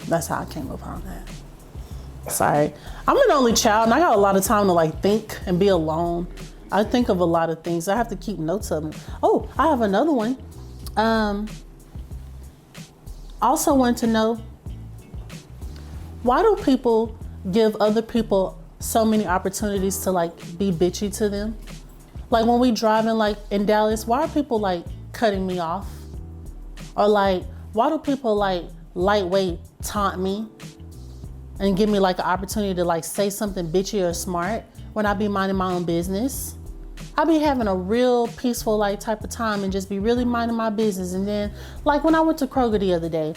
That's how I came upon that. Sorry. I'm an only child and I got a lot of time to like think and be alone. I think of a lot of things. I have to keep notes of them. Oh, I have another one. Also want to know, why do people give other people so many opportunities to like be bitchy to them? Like when we driving like in Dallas, why are people like cutting me off? Or like, why do people like lightweight taunt me and give me like an opportunity to like say something bitchy or smart when I be minding my own business? I be having a real peaceful like type of time and just be really minding my business. And then like when I went to Kroger the other day,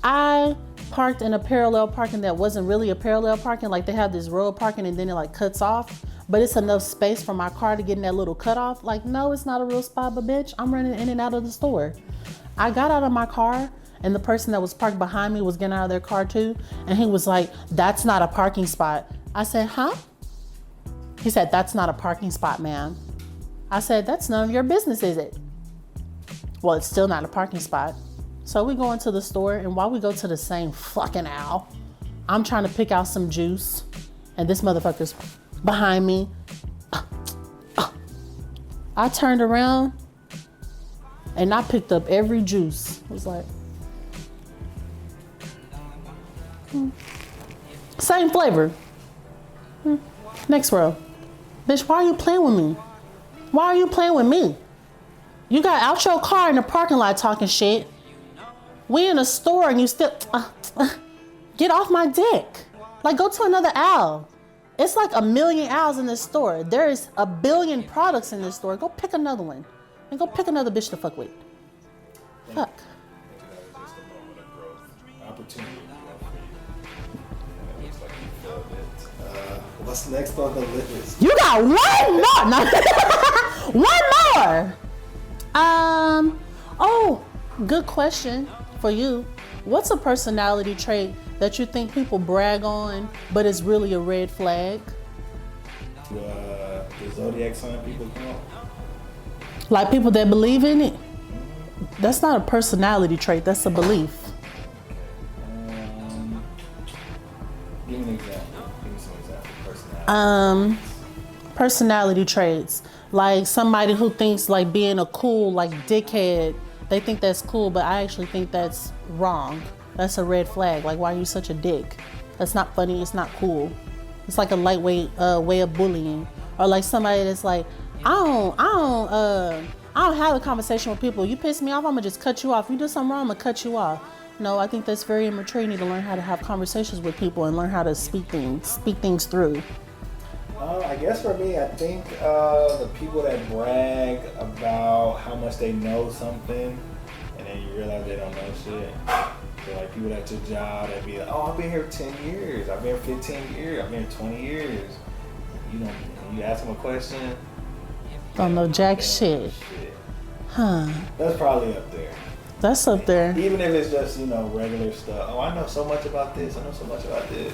I parked in a parallel parking that wasn't really a parallel parking. Like they have this road parking and then it like cuts off, but it's enough space for my car to get in that little cutoff. Like, no, it's not a real spot, but bitch, I'm running in and out of the store. I got out of my car and the person that was parked behind me was getting out of their car too. And he was like, that's not a parking spot. I said, huh? He said, that's not a parking spot, ma'am. I said, that's none of your business, is it? Well, it's still not a parking spot. So we go into the store, and while we go to the same fucking aisle, I'm trying to pick out some juice, and this motherfucker's behind me. I turned around, and I picked up every juice. It was like, same flavor. Next row. Bitch, why are you playing with me? Why are you playing with me? You got out your car in the parking lot talking shit. We in a store and you still, get off my dick. Like go to another aisle. It's like 1 million aisles in this store. There is 1 billion products in this store. Go pick another one. And go pick another bitch to fuck with. Fuck. Maybe that was just a moment of growth. Opportunity to grow for you. And it looks like you felt it. What's next on the list? You got one more. No. One more. Oh, good question for you. What's a personality trait that you think people brag on, but it's really a red flag? The zodiac sign people count? Like people that believe in it? That's not a personality trait, that's a belief. Give me an example. Give me some example. Personality traits. Like somebody who thinks like being a cool, like dickhead, they think that's cool, but I actually think that's wrong. That's a red flag. Like, why are you such a dick? That's not funny, it's not cool. It's like a lightweight way of bullying. Or like somebody that's like, I don't have a conversation with people. You piss me off, I'm gonna just cut you off. You do something wrong, I'm gonna cut you off. No, I think that's very immature. You need to learn how to have conversations with people and learn how to speak things through. I guess for me, I think the people that brag about how much they know something and then you realize they don't know shit. So like people at your job that be like, oh, I've been here 10 years, I've been here 15 years, I've been here 20 years. you ask them a question. Don't know jack shit. Huh. That's probably up there. That's up there. Even if it's just, regular stuff. Oh, I know so much about this. I know so much about this.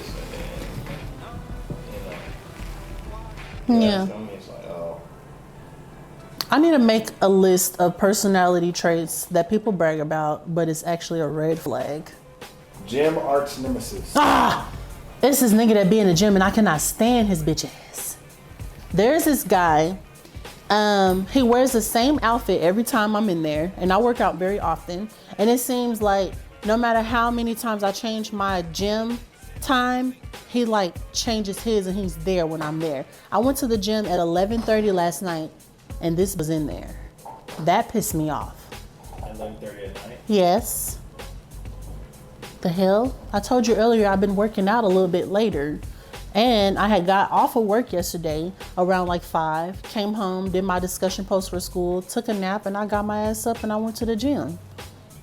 And then, Yeah. It's like, oh. I need to make a list of personality traits that people brag about, but it's actually a red flag. Gym arch nemesis. It's this nigga that be in the gym and I cannot stand his bitch ass. There's this guy, he wears the same outfit every time I'm in there, and I work out very often, and it seems like no matter how many times I change my gym time, he like changes his and he's there when I'm there. I went to the gym at 11:30 last night and this was in there. That pissed me off. 11:30 at night? Yes. The hell? I told you earlier I've been working out a little bit later. And I had got off of work yesterday around like 5, came home, did my discussion post for school, took a nap, and I got my ass up and I went to the gym.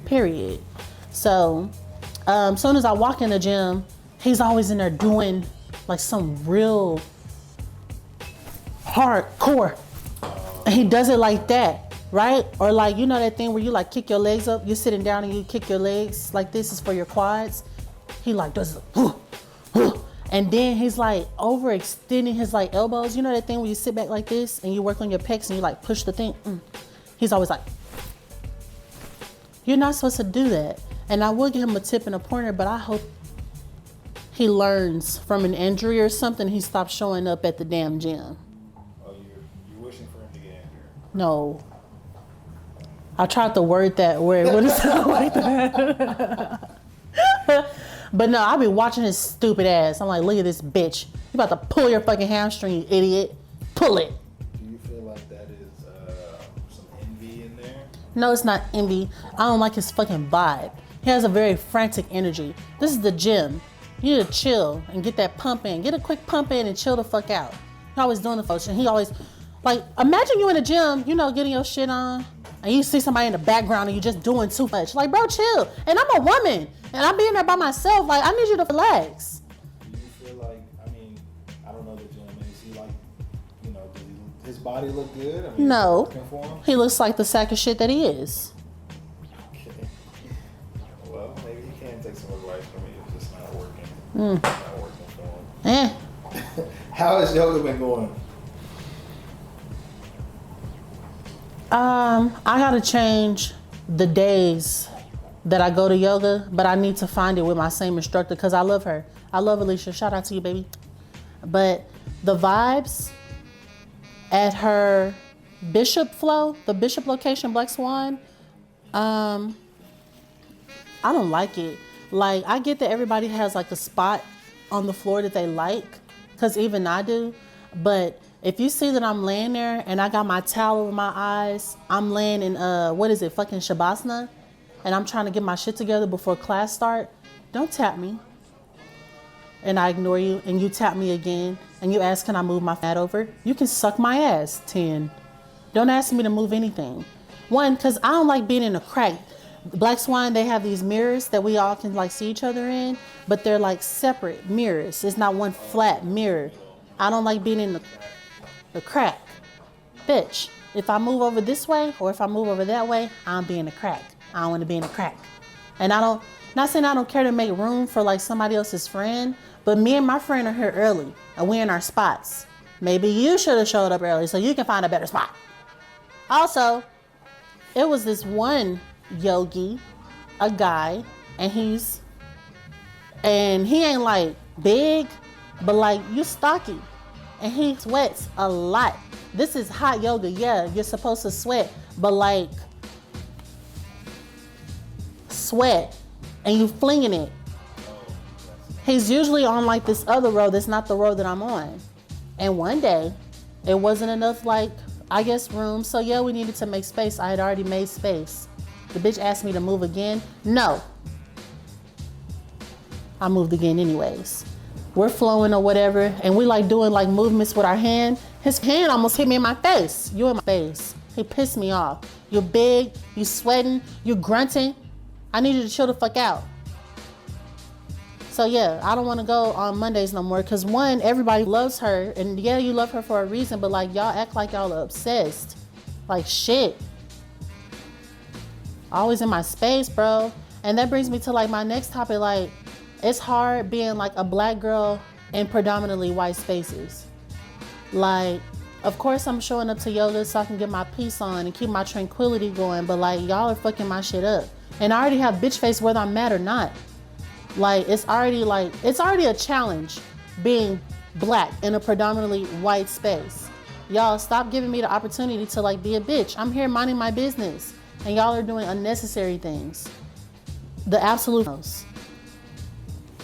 Period. So, soon as I walk in the gym, he's always in there doing like some real hardcore. And he does it like that, right? Or like, you know that thing where you like kick your legs up, you're sitting down and you kick your legs like this is for your quads. He like does it. And then he's like overextending his like elbows. You know that thing where you sit back like this and you work on your pecs and you like push the thing? He's always like, you're not supposed to do that. And I will give him a tip and a pointer, but I hope he learns from an injury or something. He stops showing up at the damn gym. Oh, you're wishing for him to get injured? No. I tried to word that word. What is it like that? But no, I be watching his stupid ass. I'm like, look at this bitch. You about to pull your fucking hamstring, you idiot. Pull it. Do you feel like that is some envy in there? No, it's not envy. I don't like his fucking vibe. He has a very frantic energy. This is the gym. You need to chill and get that pump in. Get a quick pump in and chill the fuck out. He always doing the function. He always, like, imagine you in the gym, getting your shit on, and you see somebody in the background and you just doing too much. Like, bro, chill. And I'm a woman, and I'm being there by myself. Like, I need you to relax. Do you feel like, I don't know the gym, is he like, does his body look good? No. Working for him? He looks like the sack of shit that he is. Okay. Well, maybe he can take some advice from me if it's not working. Not working for him. How has yoga been going? I gotta change the days that I go to yoga, but I need to find it with my same instructor because I love her. I love Alicia. Shout out to you, baby. But the vibes at her Bishop flow, the Bishop location, Black Swan, I don't like it. Like, I get that everybody has like a spot on the floor that they like, because even I do. But if you see that I'm laying there and I got my towel over my eyes, I'm laying in, fucking Shavasana, and I'm trying to get my shit together before class start, don't tap me. And I ignore you, and you tap me again, and you ask, can I move my fat over? You can suck my ass, 10. Don't ask me to move anything. 1, because I don't like being in a crack. Black Swan, they have these mirrors that we all can like see each other in, but they're like separate mirrors. It's not one flat mirror. I don't like being in the crack. Bitch, if I move over this way or if I move over that way, I'm being a crack. I don't want to be in a crack. And not saying I don't care to make room for like somebody else's friend, but me and my friend are here early and we're in our spots. Maybe you should have showed up early so you can find a better spot. Also, it was this one yogi, a guy, and he ain't like big, but like you stocky, and he sweats a lot. This is hot yoga. Yeah, you're supposed to sweat, but like sweat and you flinging it. He's usually on like this other row that's not the row that I'm on. And one day it wasn't enough, like, I guess, room. So yeah, we needed to make space. I had already made space. The bitch asked me to move again. No. I moved again anyways. We're flowing or whatever, and we like doing like movements with our hand. His hand almost hit me in my face. You in my face. He pissed me off. You're big, you sweating, you grunting. I need you to chill the fuck out. So So yeah, I don't want to go on Mondays no more. Cause one, everybody loves her, and yeah, you love her for a reason. But like y'all act like y'all are obsessed. Like shit. Always in my space, bro. And that brings me to like my next topic. Like, it's hard being like a black girl in predominantly white spaces. Like, of course I'm showing up to yoga so I can get my peace on and keep my tranquility going. But like, y'all are fucking my shit up. And I already have bitch face whether I'm mad or not. Like, it's already a challenge being black in a predominantly white space. Y'all stop giving me the opportunity to like be a bitch. I'm here minding my business. And y'all are doing unnecessary things. The absolute most.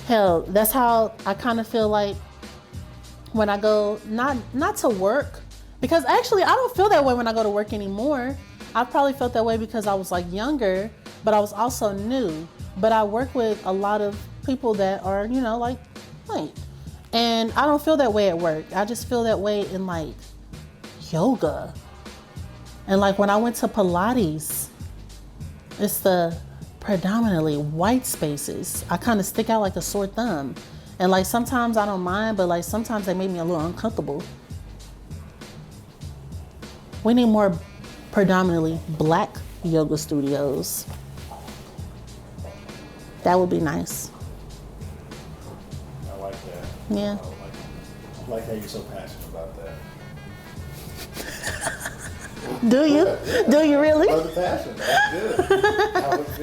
Hell, that's how I kind of feel like when I go, not to work, because actually I don't feel that way when I go to work anymore. I probably felt that way because I was like younger, but I was also new. But I work with a lot of people that are, you know, like white. And I don't feel that way at work. I just feel that way in like yoga. And like when I went to Pilates, it's the predominantly white spaces. I kind of stick out like a sore thumb. And like sometimes I don't mind, but like sometimes they make me a little uncomfortable. We need more predominantly black yoga studios. That would be nice. I like that. Yeah. I like how you're so passionate about that. Do you? Yeah. Do you really? I love the passion. That was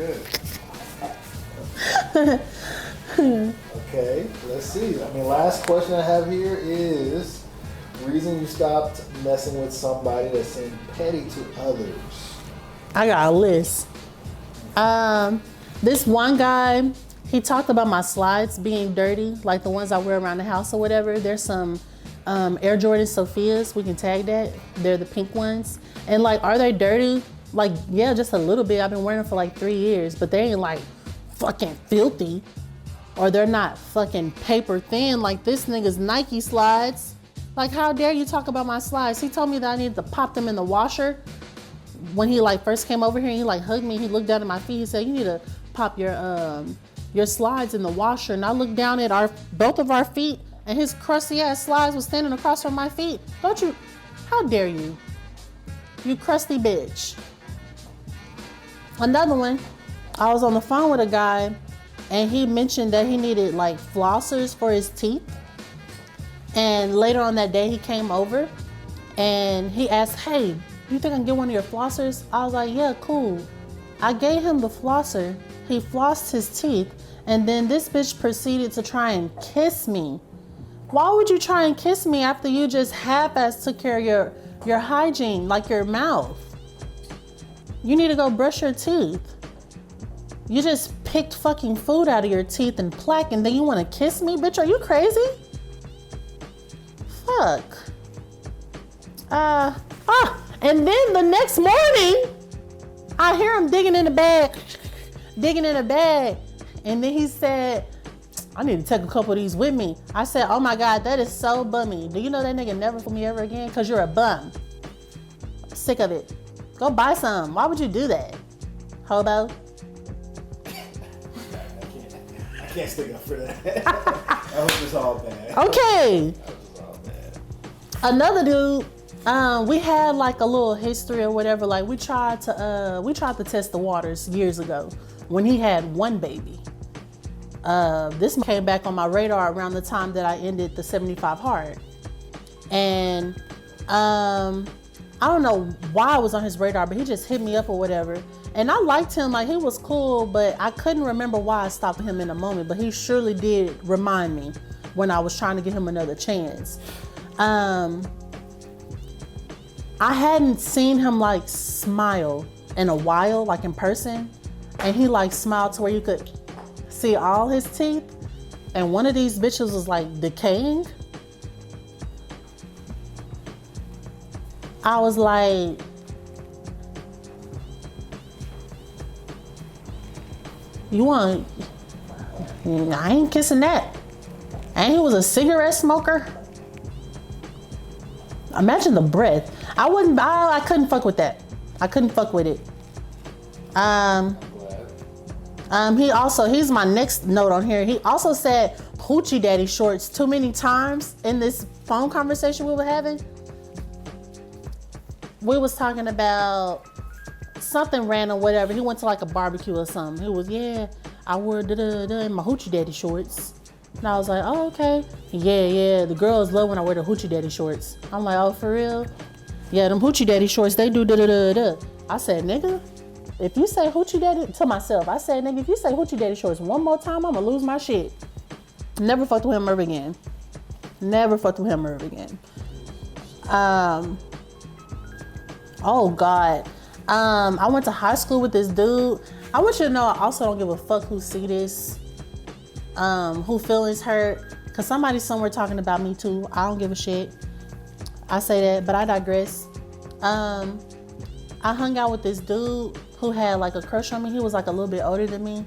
good. Okay, let's see. I mean, last question I have here is reason you stopped messing with somebody that seemed petty to others. I got a list. This one guy, he talked about my slides being dirty, like the ones I wear around the house or whatever. There's some Air Jordan Sophias, we can tag that. They're the pink ones. And like, are they dirty? Like, yeah, just a little bit. I've been wearing them for like 3 years, but they ain't like fucking filthy. Or they're not fucking paper thin like this nigga's Nike slides. Like, how dare you talk about my slides? He told me that I needed to pop them in the washer. When he like first came over here and he like hugged me, he looked down at my feet. He said, you need to pop your slides in the washer. And I looked down at both of our feet, and his crusty ass slides was standing across from my feet. How dare you? You crusty bitch. Another one, I was on the phone with a guy and he mentioned that he needed like flossers for his teeth. And later on that day he came over and he asked, hey, do you think I can get one of your flossers? I was like, yeah, cool. I gave him the flosser. He flossed his teeth, and then this bitch proceeded to try and kiss me. Why would you try and kiss me after you just half-ass took care of your hygiene, like your mouth? You need to go brush your teeth. You just picked fucking food out of your teeth and plaque, and then you want to kiss me? Bitch, are you crazy? Fuck. And then the next morning, I hear him digging in the bag. And then he said, I need to take a couple of these with me. I said, oh my God, that is so bummy. Do you know that nigga never for me ever again? Cause you're a bum. I'm sick of it. Go buy some. Why would you do that? Hobo? I can't stick up for that. That was just all bad. Okay. That was all bad. Another dude, we had like a little history or whatever. Like we tried to test the waters years ago when he had one baby. This came back on my radar around the time that I ended the 75 hard. And I don't know why I was on his radar, but he just hit me up or whatever. And I liked him, like he was cool, but I couldn't remember why I stopped him in a moment, but he surely did remind me when I was trying to give him another chance. I hadn't seen him like smile in a while, like in person. And he like smiled to where you could see all his teeth. And one of these bitches was like decaying. I was like, I ain't kissing that. And he was a cigarette smoker. Imagine the breath. I couldn't fuck with that. I couldn't fuck with it. He's my next note on here. He also said hoochie daddy shorts too many times in this phone conversation we were having. We was talking about something random, whatever. He went to like a barbecue or something. He was, yeah, I wore in my hoochie daddy shorts. And I was like, oh, okay. Yeah, the girls love when I wear the hoochie daddy shorts. I'm like, oh, for real? Yeah, them hoochie daddy shorts, they do da-da-da-da. I said, nigga, if you say hoochie daddy, to myself, I said, nigga, if you say hoochie daddy shorts one more time, I'm gonna lose my shit. Never fucked with him ever again. Oh, God. I went to high school with this dude. I want you to know I also don't give a fuck who see this, who feelings hurt. Because somebody somewhere talking about me too. I don't give a shit. I say that, but I digress. I hung out with this dude who had like a crush on me. He was like a little bit older than me.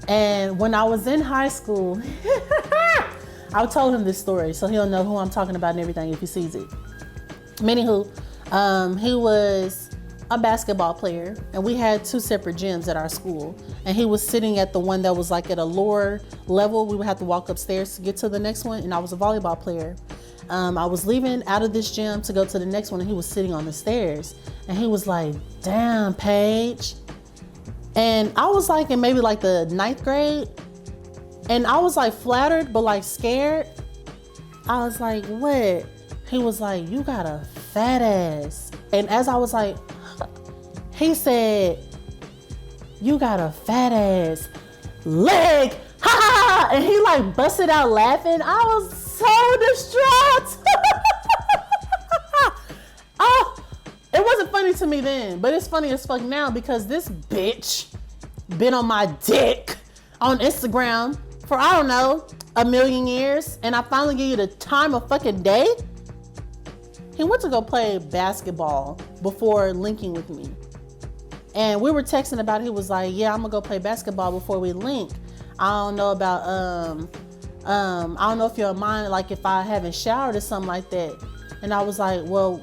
And when I was in high school, I told him this story so he'll know who I'm talking about and everything if he sees it. Anywho, he was a basketball player and we had 2 separate gyms at our school. And he was sitting at the one that was like at a lower level. We would have to walk upstairs to get to the next one. And I was a volleyball player. I was leaving out of this gym to go to the next one and he was sitting on the stairs. And he was like, damn, Paige. And I was like in maybe like the 9th grade. And I was like flattered, but like scared. I was like, what? He was like, you got a fat ass. And as I was like, he said, you got a fat ass leg. Ha ha ha. And he like busted out laughing. I was so distraught. Oh, it wasn't funny to me then, but it's funny as fuck now because this bitch been on my dick on Instagram for, I don't know, a million years. And I finally give you the time of fucking day. He went to go play basketball before linking with me. And we were texting about it. He was like, yeah, I'm gonna go play basketball before we link. I don't know about, I don't know if you're mind, like if I haven't showered or something like that. And I was like, well,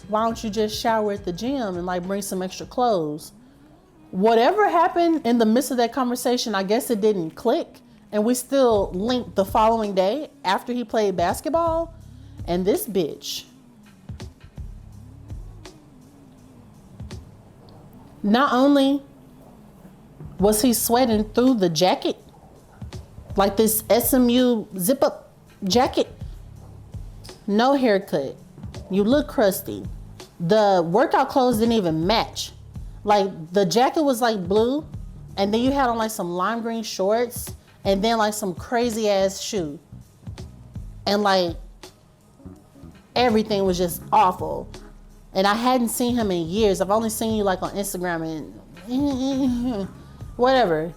why don't you just shower at the gym and like bring some extra clothes? Whatever happened in the midst of that conversation, I guess it didn't click. And we still linked the following day after he played basketball. And this bitch, not only was he sweating through the jacket, like this SMU zip up jacket, no haircut, you look crusty. The workout clothes didn't even match. Like the jacket was like blue and then you had on like some lime green shorts and then like some crazy ass shoe. And like everything was just awful. And I hadn't seen him in years. I've only seen you like on Instagram and whatever.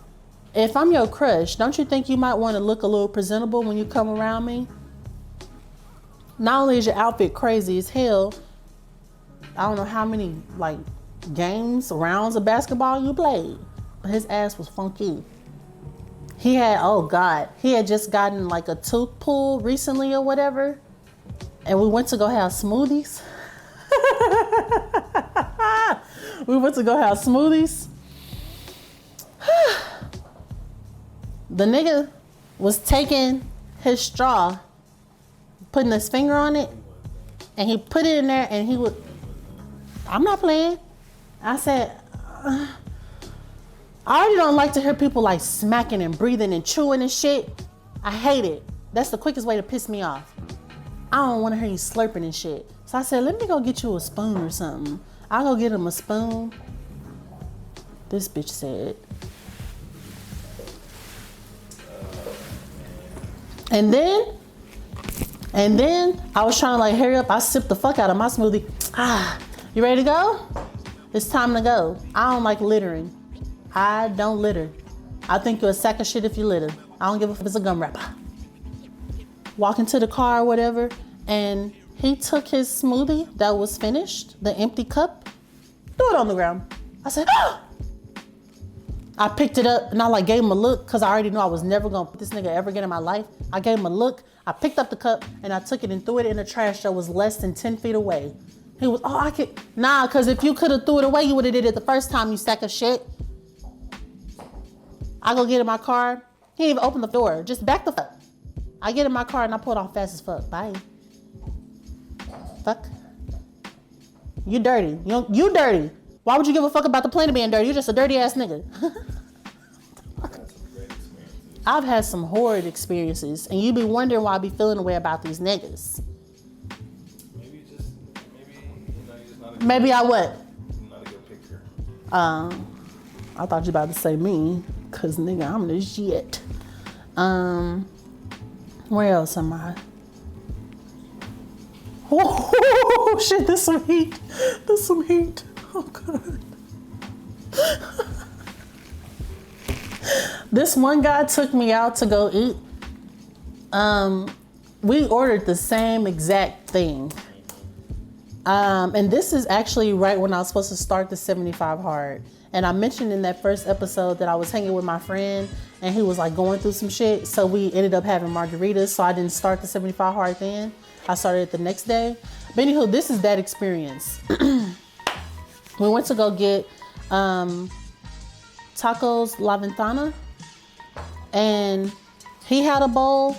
If I'm your crush, don't you think you might want to look a little presentable when you come around me? Not only is your outfit crazy as hell, I don't know how many like games, rounds of basketball you played, but his ass was funky. He had, oh God, he had just gotten like a tooth pull recently or whatever. And we went to go have smoothies. The nigga was taking his straw, putting his finger on it, and he put it in there and he would, I'm not playing. I said, I already don't like to hear people like smacking and breathing and chewing and shit. I hate it. That's the quickest way to piss me off. I don't want to hear you slurping and shit. So I said, let me go get you a spoon or something. I'll go get him a spoon. This bitch said. And then I was trying to like hurry up. I sipped the fuck out of my smoothie. You ready to go? It's time to go. I don't like littering. I don't litter. I think you're a sack of shit if you litter. I don't give a fuck if it's a gum wrapper. Walk into the car or whatever, and he took his smoothie that was finished, the empty cup, threw it on the ground. I said, ah! I picked it up and I like gave him a look because I already knew I was never gonna put this nigga ever again in my life. I gave him a look, I picked up the cup and I took it and threw it in the trash that was less than 10 feet away. He was, oh, I could, nah, because if you could have threw it away, you would have did it the first time, you sack of shit. I go get in my car. He didn't even open the door. Just back the fuck. I get in my car and I pull it off fast as fuck. Bye. Fuck. You dirty. You dirty. Why would you give a fuck about the planet being dirty? You're just a dirty ass nigga. I've had some horrid experiences, and you be wondering why I be feeling the way about these niggas. Maybe you just not a good Maybe I what? Not a good picture. I thought you about to say me, cause nigga, I'm the shit. Where else am I? Oh shit, this some heat. This some heat. Oh god. This one guy took me out to go eat. We ordered the same exact thing. And this is actually right when I was supposed to start the 75 hard. And I mentioned in that first episode that I was hanging with my friend and he was like going through some shit. So we ended up having margaritas. So I didn't start the 75 hard then. I started it the next day. But anywho, this is that experience. We went to go get tacos La Ventana. And he had a bowl,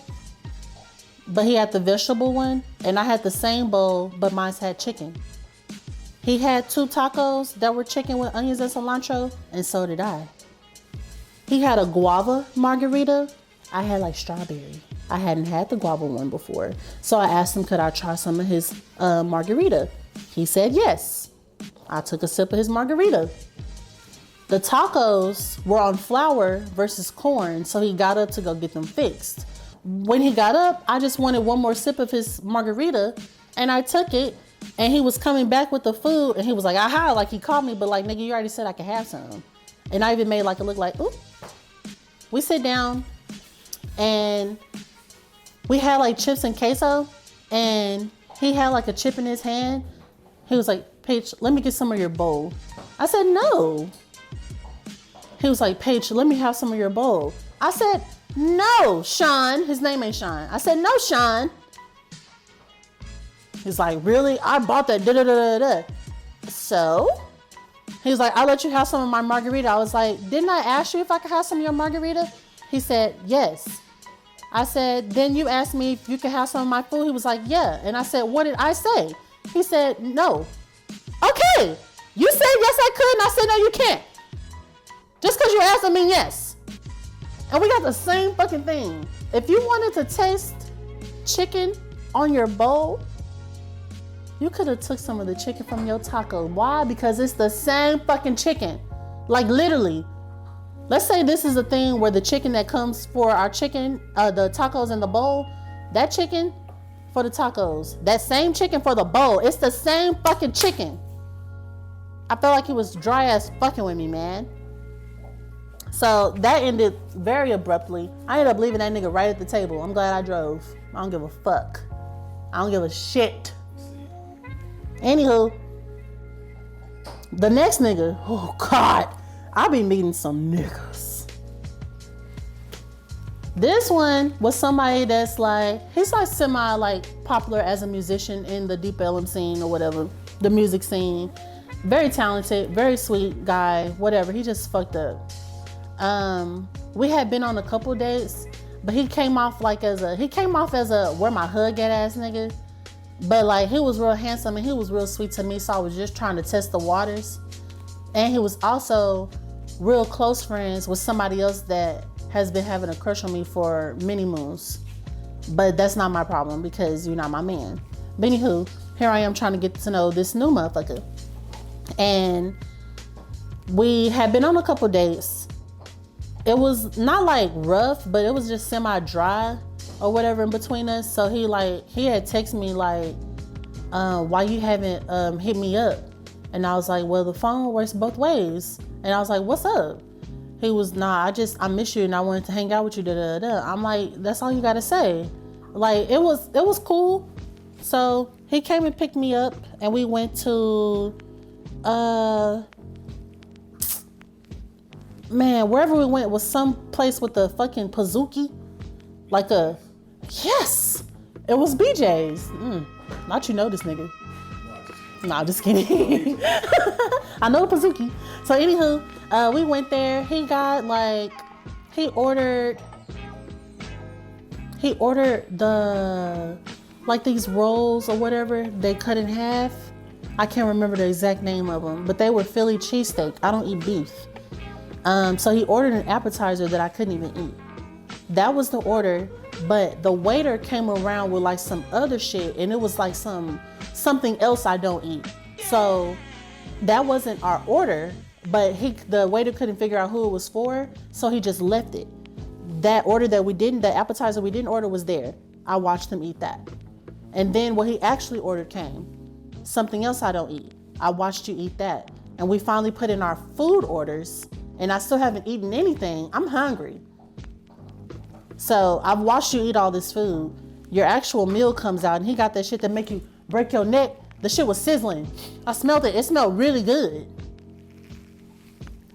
but he had the vegetable one. And I had the same bowl, but mine had chicken. He had 2 tacos that were chicken with onions and cilantro, and so did I. He had a guava margarita. I had like strawberry. I hadn't had the guava one before. So I asked him, could I try some of his margarita? He said yes. I took a sip of his margarita. The tacos were on flour versus corn, so he got up to go get them fixed. When he got up, I just wanted one more sip of his margarita, and I took it, and he was coming back with the food, and he was like, aha, like he called me, but like, nigga, you already said I could have some. And I even made like a look like, oop. We sit down, and we had like chips and queso, and he had like a chip in his hand. He was like, Paige, let me get some of your bowl. I said, no. He was like, Paige, let me have some of your bowl. I said, no, Sean. His name ain't Sean. I said, no, Sean. He's like, really? I bought that. Da, da, da, da, da. So? He was like, I'll let you have some of my margarita. I was like, didn't I ask you if I could have some of your margarita? He said, yes. I said, then you asked me if you could have some of my food. He was like, yeah. And I said, what did I say? He said, no. Okay. You said yes, I could. And I said, no, you can't. Just because you asked, I mean yes. And we got the same fucking thing. If you wanted to taste chicken on your bowl, you could have took some of the chicken from your taco. Why? Because it's the same fucking chicken. Like literally. Let's say this is a thing where the chicken that comes for our chicken, the tacos in the bowl, that chicken for the tacos, that same chicken for the bowl, it's the same fucking chicken. I felt like he was dry ass fucking with me, man. So that ended very abruptly. I ended up leaving that nigga right at the table. I'm glad I drove. I don't give a fuck. I don't give a shit. Anywho, the next nigga, oh God, I be meeting some niggas. This one was somebody that's like, he's like semi like popular as a musician in the Deep Ellum scene or whatever, the music scene. Very talented, very sweet guy, whatever. He just fucked up. We had been on a couple dates, but he came off as a where my hug at ass nigga. But like he was real handsome and he was real sweet to me, so I was just trying to test the waters. And he was also real close friends with somebody else that has been having a crush on me for many moons. But that's not my problem because you're not my man. But anywho, here I am trying to get to know this new motherfucker. And we had been on a couple dates. It was not like rough, but it was just semi-dry or whatever in between us. So he had texted me like, why you haven't hit me up? And I was like, well, the phone works both ways. And I was like, what's up? He was, nah, I miss you and I wanted to hang out with you, da da da. I'm like, that's all you gotta say. Like, it was cool. So he came and picked me up and we went to, wherever we went was some place with a fucking pizookie. Yes, it was BJ's. Not you know this nigga. Nah, just kidding. I know the pizookie. So anywho, we went there. He got like He ordered the, like these rolls or whatever they cut in half. I can't remember the exact name of them, but they were Philly cheesesteak. I don't eat beef. So he ordered an appetizer that I couldn't even eat. That was the order, but the waiter came around with like some other shit, and it was like something else I don't eat. So that wasn't our order, but the waiter couldn't figure out who it was for, so he just left it. That order that the appetizer we didn't order was there. I watched him eat that. And then what he actually ordered came. Something else I don't eat. I watched you eat that. And we finally put in our food orders, and I still haven't eaten anything. I'm hungry. So I've watched you eat all this food. Your actual meal comes out, and he got that shit that make you break your neck. The shit was sizzling. I smelled it. It smelled really good.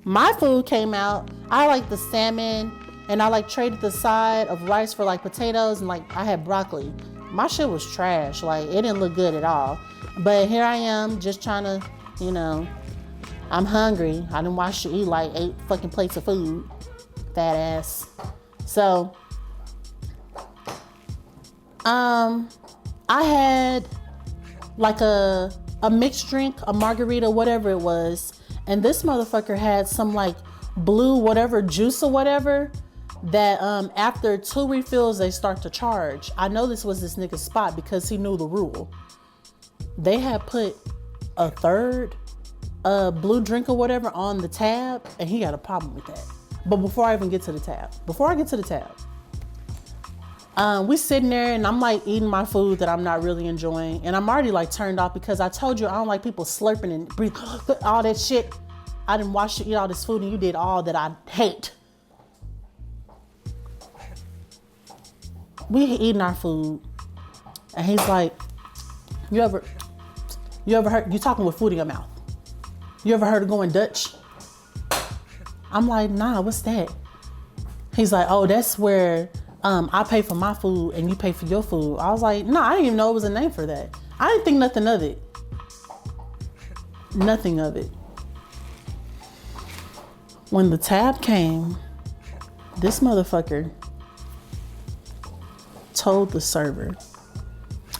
My food came out. I like the salmon, and I like traded the side of rice for like potatoes, and like I had broccoli. My shit was trash. Like it didn't look good at all. But here I am just trying to, I'm hungry. I didn't watch you eat like 8 fucking plates of food. Fat ass. So, I had like a mixed drink, a margarita, whatever it was. And this motherfucker had some like blue whatever juice or whatever that after 2 refills, they start to charge. I know this was this nigga's spot because he knew the rule. They had put a third blue drink or whatever on the tab, and he had a problem with that. But before I get to the tab, we sitting there and I'm like eating my food that I'm not really enjoying, and I'm already like turned off because I told you I don't like people slurping and breathe all that shit. I didn't watch you eat all this food, and you did all that I hate. We eating our food, and he's like, you ever heard, you talking with food in your mouth. You ever heard of going Dutch? I'm like, nah, what's that? He's like, oh, that's where I pay for my food and you pay for your food. I was like, nah, I didn't even know it was a name for that. I didn't think nothing of it. Nothing of it. When the tab came, this motherfucker told the server,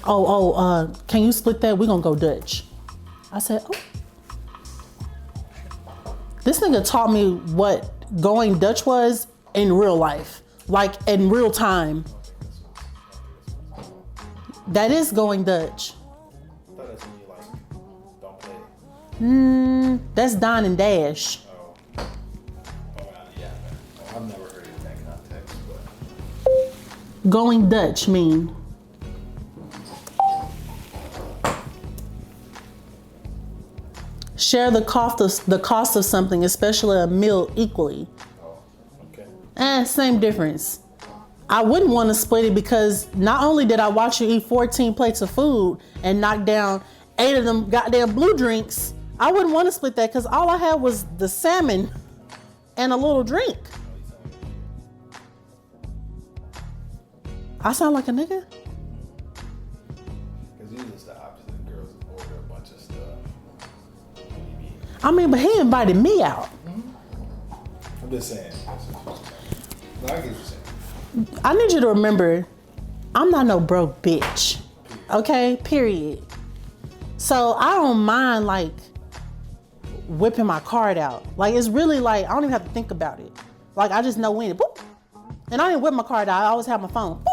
can you split that? We're gonna go Dutch. I said, oh. This nigga taught me what going Dutch was in real life, like in real time. That is going Dutch. I thought that's when you like don't play. That's Don and Dash. Yeah. I've never heard it in that context, but Going Dutch mean share the cost of something, especially a meal, equally. oh, okay. Same difference. I wouldn't want to split it because not only did I watch you eat 14 plates of food and knock down 8 of them goddamn blue drinks, I wouldn't want to split that because all I had was the salmon and a little drink. I sound like a nigga? Because usually it's the opposite. Girls order a bunch of stuff. I mean, but he invited me out. I'm just saying. No, I get what you're saying. I need you to remember, I'm not no broke bitch. Okay? Period. So I don't mind like whipping my card out. Like it's really like, I don't even have to think about it. Like I just know when, boop. And I didn't whip my card out, I always have my phone, boop.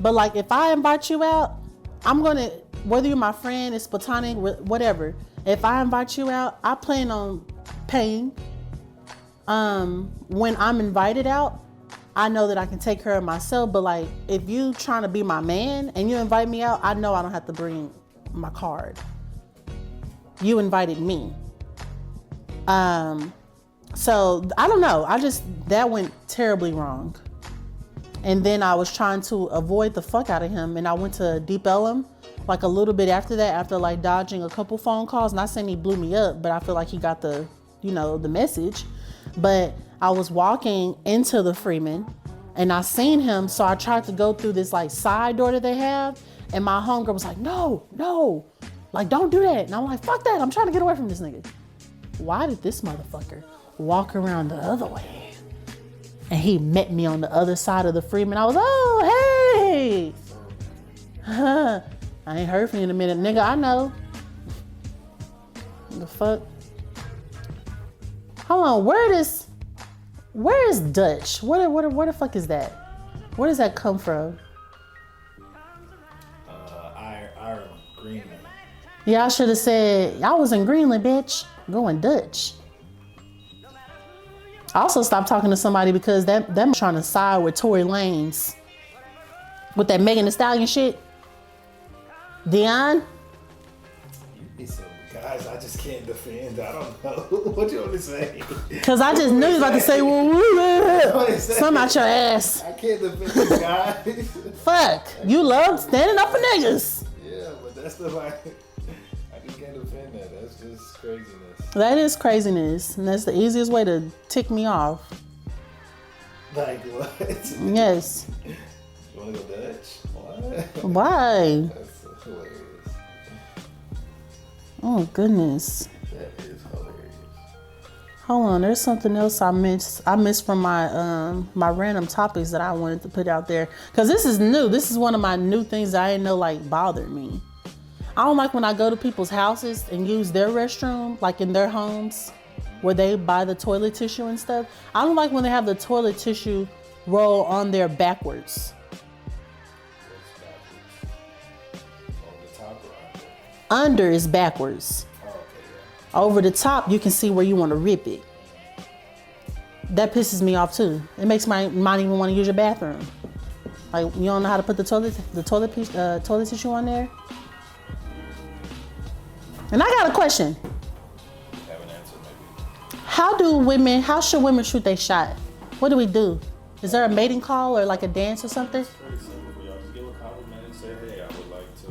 But like if I invite you out, I'm gonna, whether you're my friend, it's platonic, whatever. If I invite you out, I plan on paying. When I'm invited out, I know that I can take care of myself. But like, if you trying to be my man and you invite me out, I know I don't have to bring my card. You invited me. So I don't know. That went terribly wrong. And then I was trying to avoid the fuck out of him, and I went to Deep Ellum like a little bit after that, after like dodging a couple phone calls. Not saying he blew me up, but I feel like he got the message. But I was walking into the Freeman and I seen him, so I tried to go through this like side door that they have, and my homegirl was like, no, like don't do that. And I'm like, fuck that, I'm trying to get away from this nigga. Why did this motherfucker walk around the other way? And he met me on the other side of the Freeman. I was, oh, hey. I ain't heard from you in a minute. Nigga, I know. The fuck? Hold on, where is Dutch? Where the fuck is that? Where does that come from? Ireland, Greenland. Yeah, I should have said, I was in Greenland, bitch. Going Dutch. I also stopped talking to somebody because them trying to side with Tory Lanez. With that Megan Thee Stallion shit. Dion? Guys, I just can't defend. I don't know. What you want to say? Because I just knew you was about to say, well, something out your ass. I can't defend you guys. Fuck. You love standing up for niggas. Yeah, but that's the like, I just can't defend that. That's just craziness. That is craziness. And that's the easiest way to tick me off. Like what? Yes. You want to go Dutch? What? Why? That's hilarious. Oh, goodness. That is hilarious. Hold on, there's something else I missed from my my random topics that I wanted to put out there. Cause this is new. This is one of my new things that I didn't know like bothered me. I don't like when I go to people's houses and use their restroom, like in their homes, where they buy the toilet tissue and stuff. I don't like when they have the toilet tissue roll on there backwards. Under is backwards. Oh, okay, yeah. Over the top, you can see where you want to rip it. That pisses me off too. It makes my not even want to use your bathroom. Like you don't know how to put the toilet tissue on there. And I got a question. Have an answer, maybe. How should women shoot their shot? What do we do? Is there a mating call or like a dance or something? It's pretty simple for y'all. Just give a compliment and say, hey, I would like to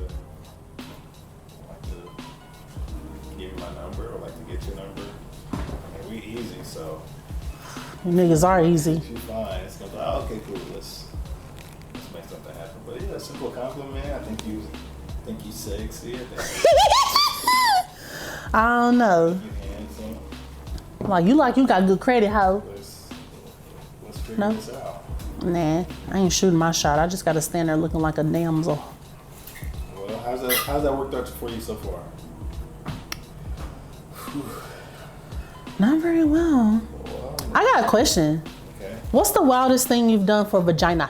give you my number or like to get your number. And we easy, so You niggas are easy. if you fine, it's gonna be like, oh, okay, cool, let's make something happen. But yeah, simple compliment. I think you sexy. I think I don't know. you handsome. Like you got good credit, hoe. Let's figure No. this out. Nah, I ain't shooting my shot. I just gotta stand there looking like a damsel. Well, how's that worked out for you so far? Not very well. Well, I got a question. okay. What's the wildest thing you've done for vagina?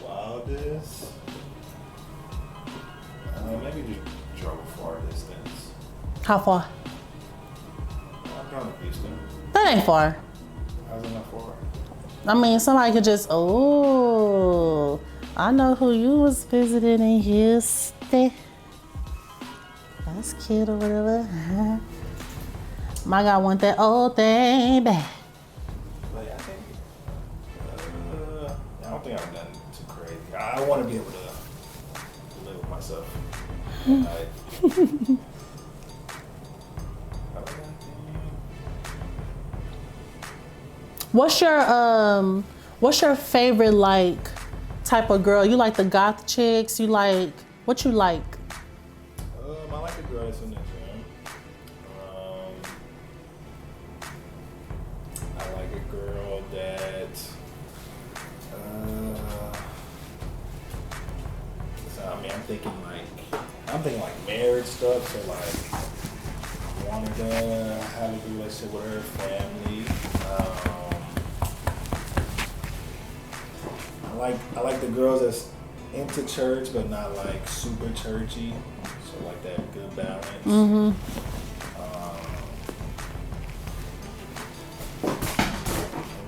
Wildest? Maybe just drove a far distance. How far? I'm going to Houston. That ain't far. How's it not far? I mean, somebody could just, oh, I know who you was visiting in Houston. That's cute or whatever. My guy want that old thing back. Like, I think, I don't think I've done too crazy. I want to be able to live with myself. What's your favorite like type of girl? You like the goth chicks? You like what you like? I like a girl that's in the gym. I like a girl that so, I mean I'm thinking like marriage stuff, so like wanted to have a good relationship with her family. I like the girls that's into church but not like super churchy, so like that good balance. Mm-hmm.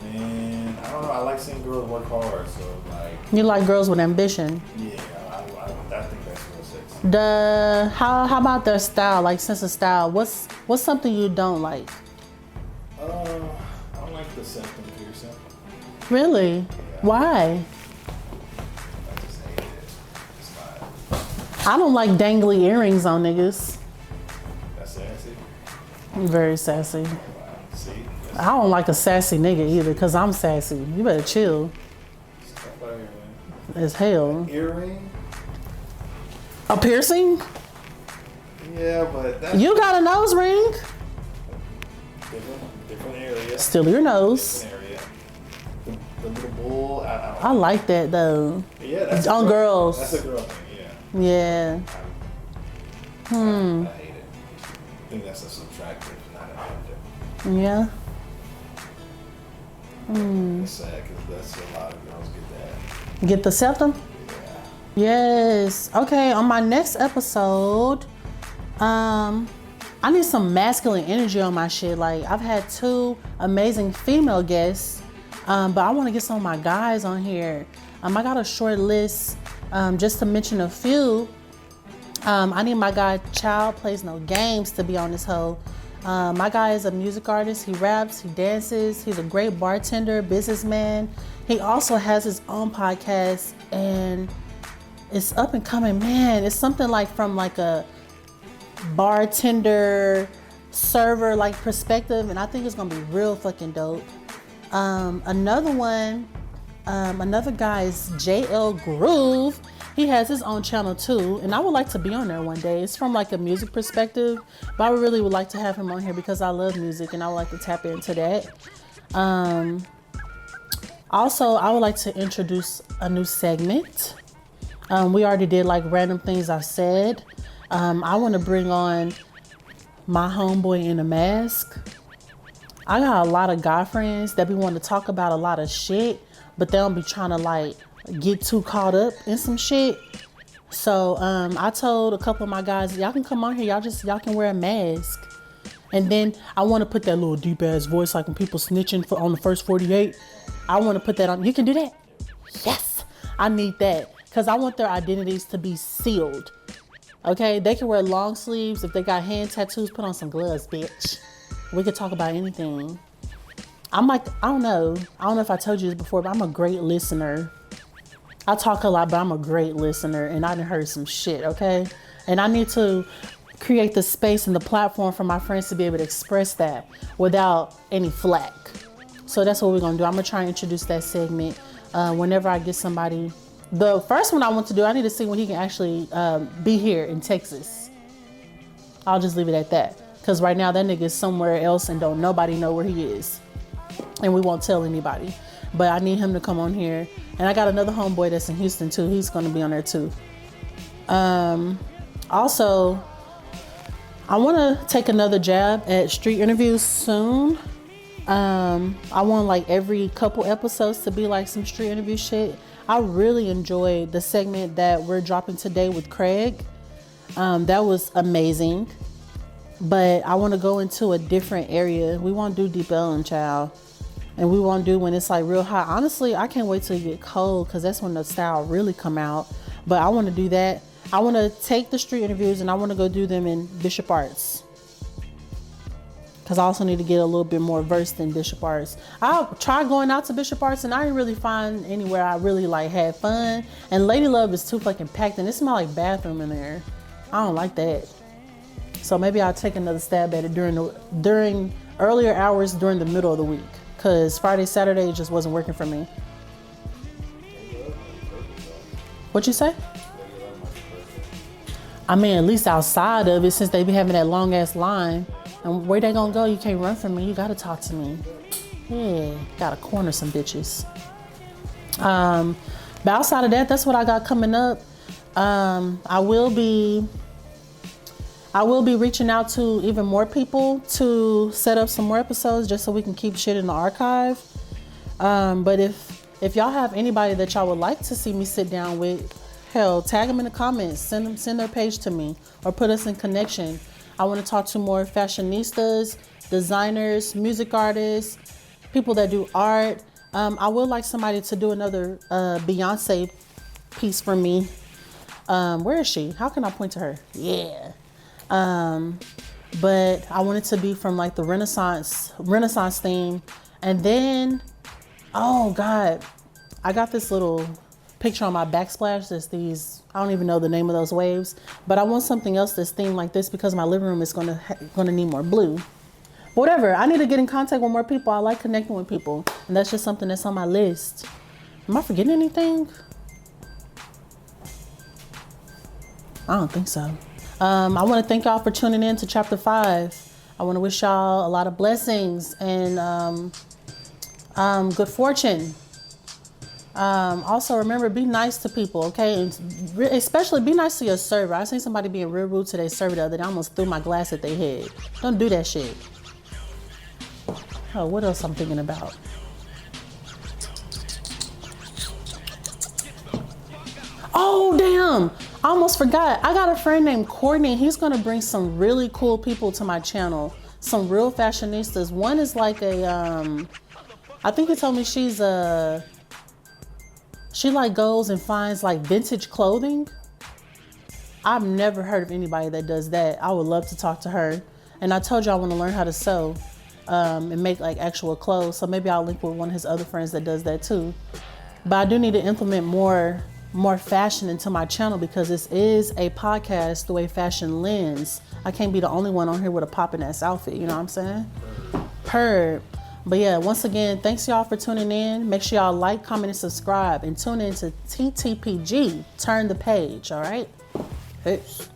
And then I don't know, I like seeing girls work hard, so like You like girls with ambition. yeah, I think that's real sexy. How about their style, like sense of style? What's something you don't like? I don't like the septum piercing. Really? Yeah. Why? I just hate it. It's not. I don't like dangly earrings on niggas. That's sassy. I'm very sassy. Wow. See? I don't like a sassy nigga either, cause I'm sassy. You better chill Stuff out here, man. as hell. Earring? A piercing? Yeah, but that's You got a nose ring? different. Different area. Still your nose. Different area. The little bull. I like that though. Yeah, that's on girls. That's a girl thing. Yeah. Yeah. I hate it. I think that's a subtractive, not an additive. Yeah. It's sad because that's a lot of girls get that. Get the septum? Yeah. Yes. Okay, on my next episode, I need some masculine energy on my shit. Like, I've had 2 amazing female guests, but I want to get some of my guys on here. I got a short list, just to mention a few. I need my guy Chap Plays No Games to be on this hoe. My guy is a music artist. He raps, he dances. He's a great bartender, businessman. He also has his own podcast, and it's up and coming. Man, it's something like from like a bartender, server like perspective, and I think it's gonna be real fucking dope. Another one, another guy is JL Groove. He has his own channel too, and I would like to be on there one day. It's from like a music perspective, but I really would like to have him on here because I love music and I would like to tap into that. Also, I would like to introduce a new segment. We already did like random things I've said. I want to bring on my homeboy in a mask. I got a lot of guy friends that be wanting to talk about a lot of shit, but they don't be trying to like get too caught up in some shit. So I told a couple of my guys, y'all can come on here, y'all can wear a mask. And then I want to put that little deep ass voice, like when people snitching on the first 48. I want to put that on. You can do that? Yes, I need that because I want their identities to be sealed. Okay, they can wear long sleeves. If they got hand tattoos, put on some gloves, bitch. We could talk about anything. I'm like, I don't know if I told you this before, but I'm a great listener. I talk a lot, but I'm a great listener, and I done heard some shit, okay? And I need to create the space and the platform for my friends to be able to express that without any flack. So that's what we're gonna do. I'm gonna try and introduce that segment whenever I get somebody. The first one I want to do, I need to see when he can actually be here in Texas. I'll just leave it at that. Because right now that nigga is somewhere else and don't nobody know where he is. And we won't tell anybody. But I need him to come on here. And I got another homeboy that's in Houston too. He's going to be on there too. Also, I want to take another jab at street interviews soon. I want like every couple episodes to be like some street interview shit. I really enjoyed the segment that we're dropping today with Craig. That was amazing. But I want to go into a different area. We won't do Deep Ellum, child. And we won't do when it's like real hot. Honestly, I can't wait till it get cold because that's when the style really come out. But I want to do that. I want to take the street interviews and I want to go do them in Bishop Arts. Because I also need to get a little bit more versed in Bishop Arts. I tried going out to Bishop Arts and I didn't really find anywhere I really like had fun. And Lady Love is too fucking packed and it smells like bathroom in there. I don't like that. So maybe I'll take another stab at it during earlier hours during the middle of the week. Because Friday, Saturday, it just wasn't working for me. What you say? I mean, at least outside of it, since they be having that long ass line. And where they gonna go? You can't run from me. You gotta talk to me. Yeah, gotta corner some bitches. But outside of that, that's what I got coming up. I will be reaching out to even more people to set up some more episodes just so we can keep shit in the archive. But if y'all have anybody that y'all would like to see me sit down with, hell, tag them in the comments, send their page to me or put us in connection. I want to talk to more fashionistas, designers, music artists, people that do art. I would like somebody to do another Beyonce piece for me. Where is she? How can I point to her? Yeah. But I want it to be from like the Renaissance theme. And then, oh God, I got this little picture on my backsplash. There's these, I don't even know the name of those waves, but I want something else that's themed like this because my living room is gonna need more blue. Whatever, I need to get in contact with more people. I like connecting with people, and that's just something that's on my list. Am I forgetting anything? I don't think so. I want to thank y'all for tuning in to Chapter 5. I want to wish y'all a lot of blessings and good fortune. Also remember, be nice to people, okay? And especially be nice to your server. I seen somebody being real rude to their server the other day. I almost threw my glass at their head. Don't do that shit. Oh, what else I'm thinking about? Oh, damn. I almost forgot. I got a friend named Courtney. He's going to bring some really cool people to my channel. Some real fashionistas. One is like a, I think he told me she like goes and finds like vintage clothing. I've never heard of anybody that does that. I would love to talk to her. And I told you I want to learn how to sew and make like actual clothes. So maybe I'll link with one of his other friends that does that too. But I do need to implement more fashion into my channel because this is a podcast the way fashion lends. I can't be the only one on here with a poppin' ass outfit, you know what I'm saying? Purr. But yeah, once again, thanks y'all for tuning in. Make sure y'all like, comment, and subscribe and tune in to TTPG. Turn the page, all right? Peace.